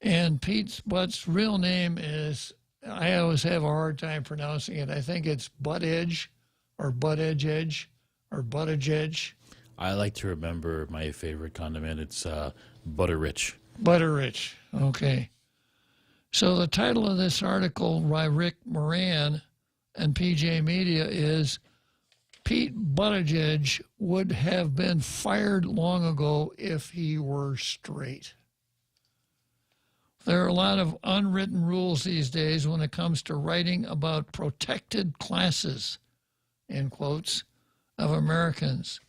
C: And Pete Butt's real name is, I always have a hard time pronouncing it. I think it's Buttigieg or Buttigieg or Buttigieg.
D: I like to remember my favorite condiment. It's Butterich.
C: Butterich, okay. So the title of this article by Rick Moran and PJ Media is Pete Buttigieg would have been fired long ago if he were straight. There are a lot of unwritten rules these days when it comes to writing about protected classes, in quotes, of Americans.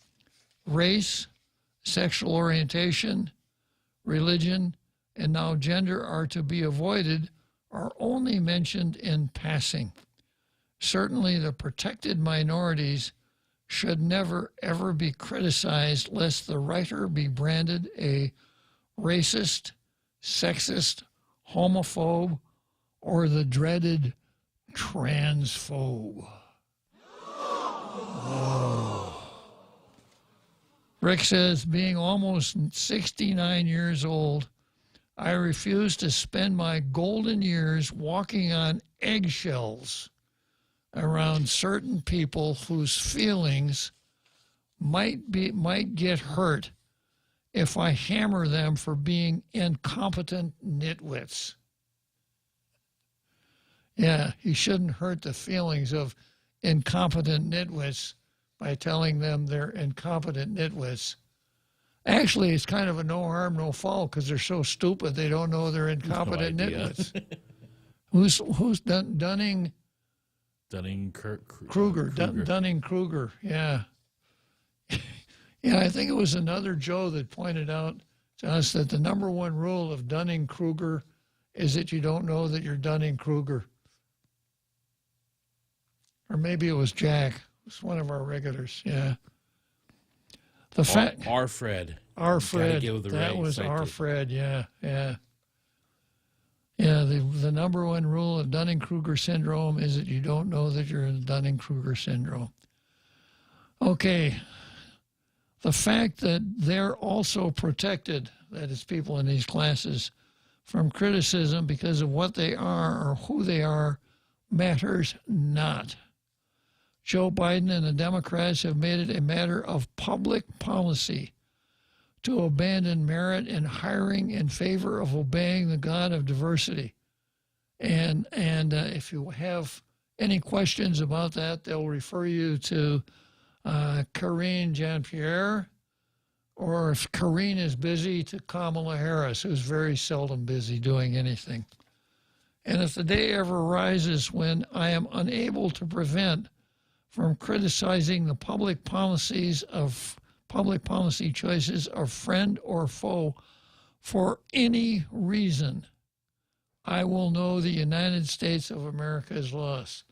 C: Race, sexual orientation, religion, and now gender are to be avoided or only mentioned in passing. Certainly the protected minorities should never, ever be criticized lest the writer be branded a racist, sexist, homophobe, or the dreaded transphobe. Oh. Rick says, being almost 69 years old, I refuse to spend my golden years walking on eggshells around certain people whose feelings might get hurt if I hammer them for being incompetent nitwits. Yeah, you shouldn't hurt the feelings of incompetent nitwits by telling them they're incompetent nitwits. Actually, it's kind of a no harm, no foul because they're so stupid they don't know they're incompetent nitwits. Who's Dunning? Kruger. Dunning-Kruger, yeah. Yeah, I think it was another Joe that pointed out to us that the number one rule of Dunning-Kruger is that you don't know that you're Dunning-Kruger. Or maybe it was Jack. It was one of our regulars, yeah. The fact.
D: Our Fred.
C: Our
D: Gotta
C: Fred.
D: give the
C: That
D: right
C: was
D: side
C: our
D: to-
C: Fred. Yeah. The number one rule of Dunning-Kruger syndrome is that you don't know that you're in Dunning-Kruger syndrome. Okay. The fact that they're also protected, that is, people in these classes, from criticism because of what they are or who they are, matters not. Joe Biden and the Democrats have made it a matter of public policy to abandon merit in hiring in favor of obeying the God of diversity. And if you have any questions about that, they'll refer you to Karine Jean-Pierre, or if Karine is busy, to Kamala Harris, who's very seldom busy doing anything. And if the day ever arises when I am unable to prevent from criticizing the public policy choices of friend or foe for any reason, I will know the United States of America is lost.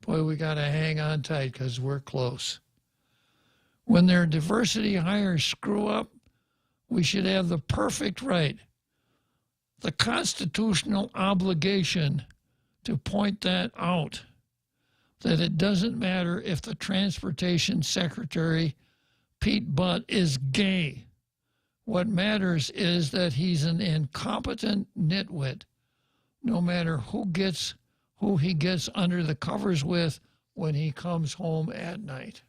C: Boy, we got to hang on tight because we're close. When their diversity hires screw up, we should have the perfect right, the constitutional obligation to point that out, that it doesn't matter if the transportation secretary, Pete Butt, is gay. What matters is that he's an incompetent nitwit, no matter who he gets under the covers with when he comes home at night.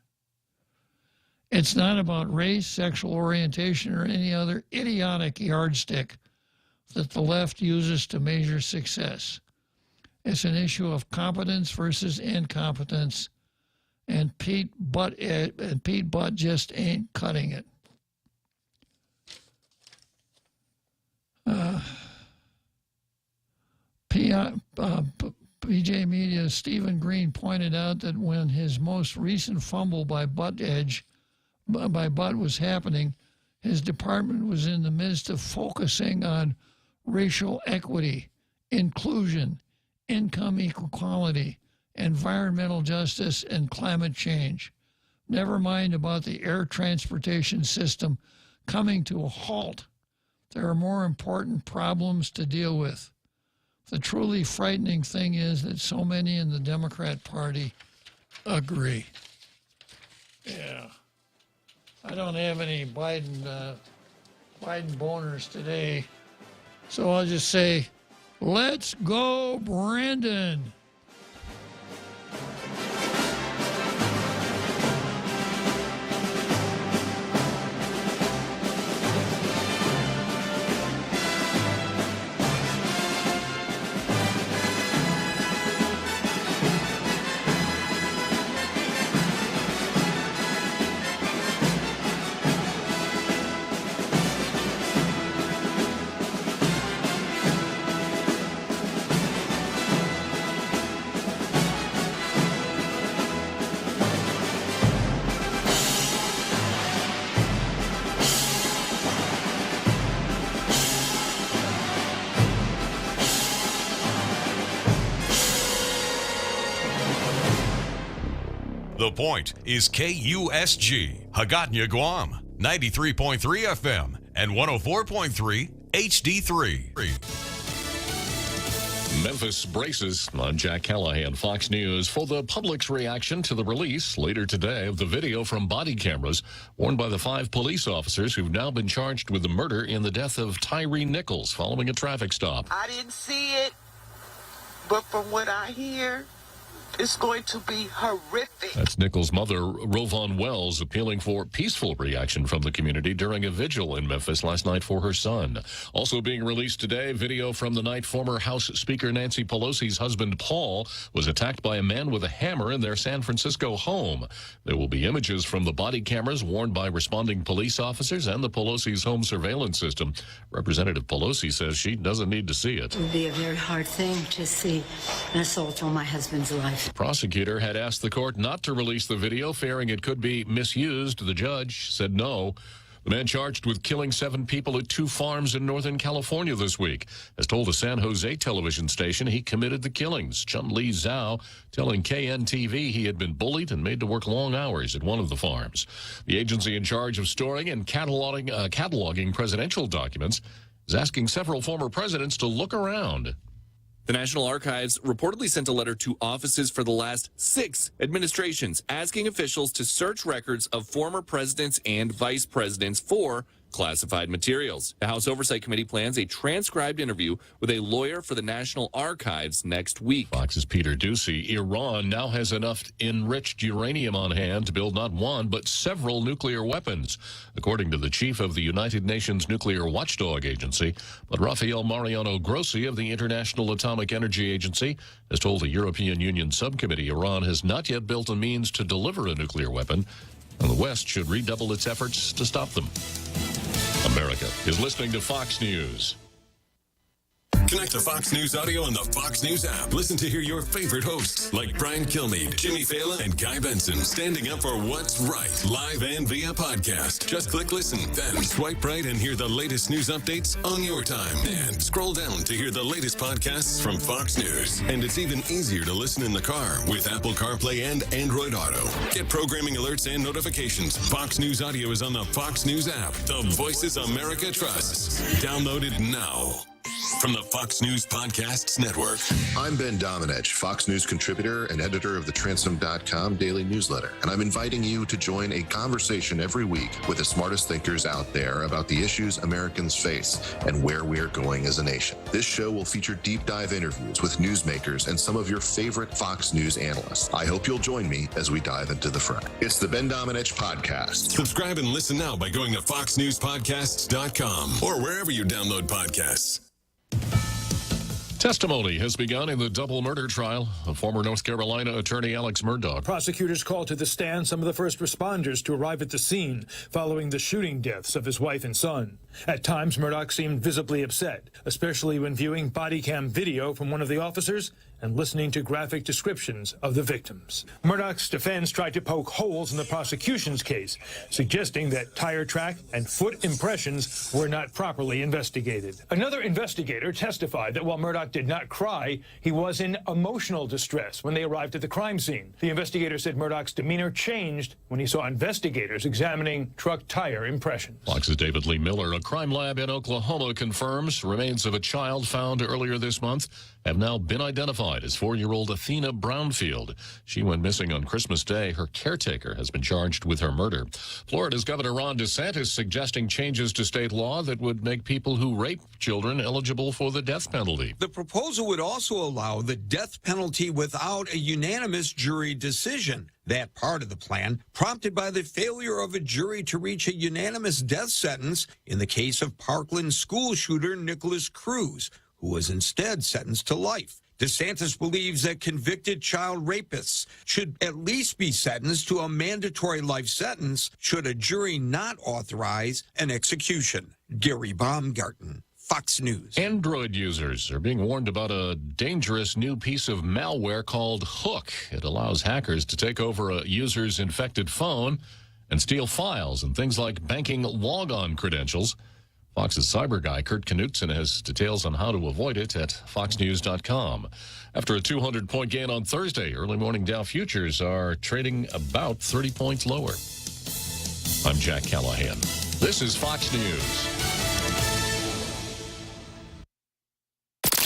C: It's not about race, sexual orientation, or any other idiotic yardstick that the left uses to measure success. It's an issue of competence versus incompetence, and Pete Butt just ain't cutting it. PJ Media's Stephen Green pointed out that when his most recent fumble by Butt was happening, his department was in the midst of focusing on racial equity, inclusion, income equality, environmental justice, and climate change. Never mind about the air transportation system coming to a halt. There are more important problems to deal with. The truly frightening thing is that so many in the Democrat Party agree. Yeah. I don't have any Biden boners today, so I'll just say, let's go, Brandon.
L: The Point is KUSG, Hagåtña, Guam, 93.3 FM and 104.3 HD3.
V: Memphis braces. I'm Jack Callahan, Fox News, for the public's reaction to the release later today of the video from body cameras worn by the 5 police officers who've now been charged with the murder in the death of Tyree Nichols following a traffic stop.
W: I didn't see it, but from what I hear, it's going to be horrific.
V: That's Nichols' mother, Rovon Wells, appealing for peaceful reaction from the community during a vigil in Memphis last night for her son. Also being released today, video from the night former House Speaker Nancy Pelosi's husband, Paul, was attacked by a man with a hammer in their San Francisco home. There will be images from the body cameras worn by responding police officers and the Pelosi's home surveillance system. Representative Pelosi says she doesn't need to see it.
N: It would be a very hard thing to see an assault on my husband's life.
V: The prosecutor had asked the court not to release the video, fearing it could be misused. The judge said no. The man charged with killing 7 people at 2 farms in Northern California this week has told a San Jose television station he committed the killings. Chun-Li Zhao telling KNTV he had been bullied and made to work long hours at one of the farms. The agency in charge of storing and cataloging presidential documents is asking several former presidents to look around.
A: The National Archives reportedly sent a letter to offices for the last 6 administrations asking officials to search records of former presidents and vice presidents for classified materials. The House Oversight Committee plans a transcribed interview with a lawyer for the National Archives next week.
V: Fox's Peter Ducey. Iran now has enough enriched uranium on hand to build not one, but several nuclear weapons, according to the chief of the United Nations Nuclear Watchdog Agency. But Rafael Mariano Grossi of the International Atomic Energy Agency has told the European Union subcommittee Iran has not yet built a means to deliver a nuclear weapon, and the West should redouble its efforts to stop them. America is listening to Fox News.
L: Connect to Fox News Audio on the Fox News app. Listen to hear your favorite hosts like Brian Kilmeade, Jimmy Fallon, and Guy Benson standing up for what's right, live and via podcast. Just click listen, then swipe right and hear the latest news updates on your time. And scroll down to hear the latest podcasts from Fox News. And it's even easier to listen in the car with Apple CarPlay and Android Auto. Get programming alerts and notifications. Fox News Audio is on the Fox News app. The voices America trusts. Download it now. From the Fox News Podcasts Network.
M: I'm Ben Domenech, Fox News contributor and editor of the Transom.com daily newsletter, and I'm inviting you to join a conversation every week with the smartest thinkers out there about the issues Americans face and where we're going as a nation. This show will feature deep dive interviews with newsmakers and some of your favorite Fox News analysts. I hope you'll join me as we dive into the fray. It's the Ben Domenech Podcast.
L: Subscribe and listen now by going to foxnewspodcasts.com or wherever you download podcasts.
V: Testimony has begun in the double murder trial of former North Carolina attorney Alex Murdaugh.
P: Prosecutors called to the stand some of the first responders to arrive at the scene following the shooting deaths of his wife and son. At times, Murdaugh seemed visibly upset, especially when viewing body cam video from one of the officers and listening to graphic descriptions of the victims. Murdaugh's defense tried to poke holes in the prosecution's case, suggesting that tire track and foot impressions were not properly investigated. Another investigator testified that while Murdaugh did not cry, he was in emotional distress when they arrived at the crime scene. The investigator said Murdaugh's demeanor changed when he saw investigators examining truck tire impressions.
V: Fox's David Lee Miller. A crime lab in Oklahoma confirms remains of a child found earlier this month have now been identified as 4-year-old Athena Brownfield. She went missing on Christmas Day. Her caretaker has been charged with her murder. Florida's Governor Ron DeSantis suggesting changes to state law that would make people who rape children eligible for the death penalty.
X: The proposal would also allow the death penalty without a unanimous jury decision. That part of the plan prompted by the failure of a jury to reach a unanimous death sentence in the case of Parkland school shooter Nicholas Cruz, who was instead sentenced to life. DeSantis believes that convicted child rapists should at least be sentenced to a mandatory life sentence should a jury not authorize an execution. Gary Baumgarten, Fox News.
V: Android users are being warned about a dangerous new piece of malware called Hook. It allows hackers to take over a user's infected phone and steal files and things like banking logon credentials. Fox's cyber guy, Kurt Knutson, has details on how to avoid it at foxnews.com. After a 200-point gain on Thursday, early morning Dow futures are trading about 30 points lower. I'm Jack Callahan. This is Fox News.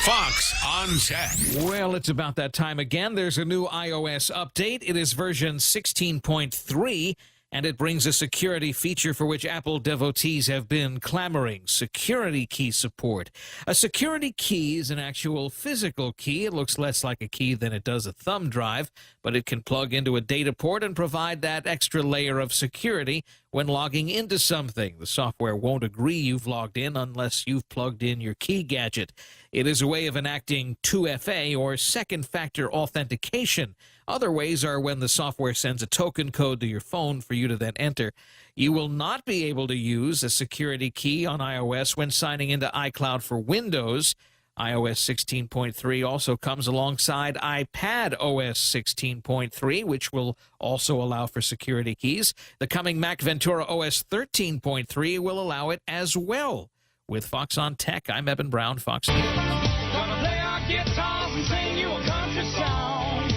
L: Fox on Tech.
Y: Well, it's about that time again. There's a new iOS update. It is version 16.3. And it brings a security feature for which Apple devotees have been clamoring: security key support. A security key is an actual physical key. It looks less like a key than it does a thumb drive, but it can plug into a data port and provide that extra layer of security when logging into something. The software won't agree you've logged in unless you've plugged in your key gadget. It is a way of enacting 2FA, or second-factor authentication. Other ways are when the software sends a token code to your phone for you to then enter. You will not be able to use a security key on iOS when signing into iCloud for Windows. iOS 16.3 also comes alongside iPad OS 16.3, which will also allow for security keys. The coming Mac Ventura OS 13.3 will allow it as well. With Fox on Tech, I'm Eben Brown, Fox News.
H: Gonna play our guitars and sing you a country song.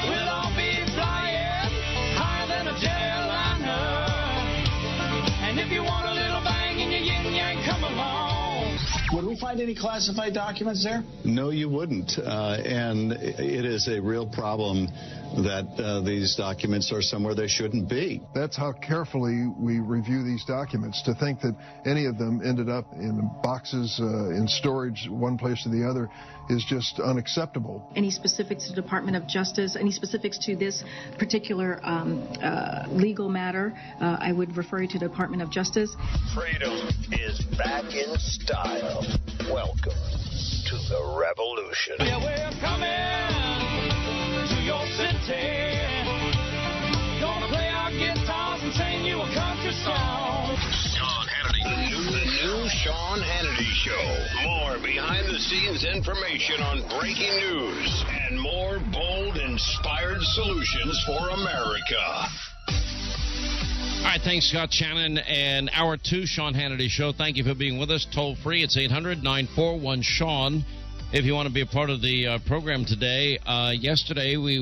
H: We'll all be flying higher than a jetliner. And if you want a little bang in your yin-yang, come along.
B: Would we find any classified documents there?
K: No, you wouldn't. And it is a real problem that these documents are somewhere they shouldn't be.
O: That's how carefully we review these documents. To think that any of them ended up in boxes, in storage, one place or the other, is just unacceptable.
Q: Any specifics to the Department of Justice, any specifics to this particular legal matter, I would refer you to the Department of Justice.
R: Freedom is back in style. Welcome to the revolution.
H: Yeah, we're coming to your city. Gonna play our guitars and sing you a country song.
R: Sean Hannity. The new Sean Hannity Show. More behind-the-scenes information on breaking news and more bold, inspired solutions for America.
Z: All right, thanks, Scott Shannon. And Hour 2, Sean Hannity Show. Thank you for being with us. Toll free, it's 800-941-SEAN. If you want to be a part of the program today. Yesterday, we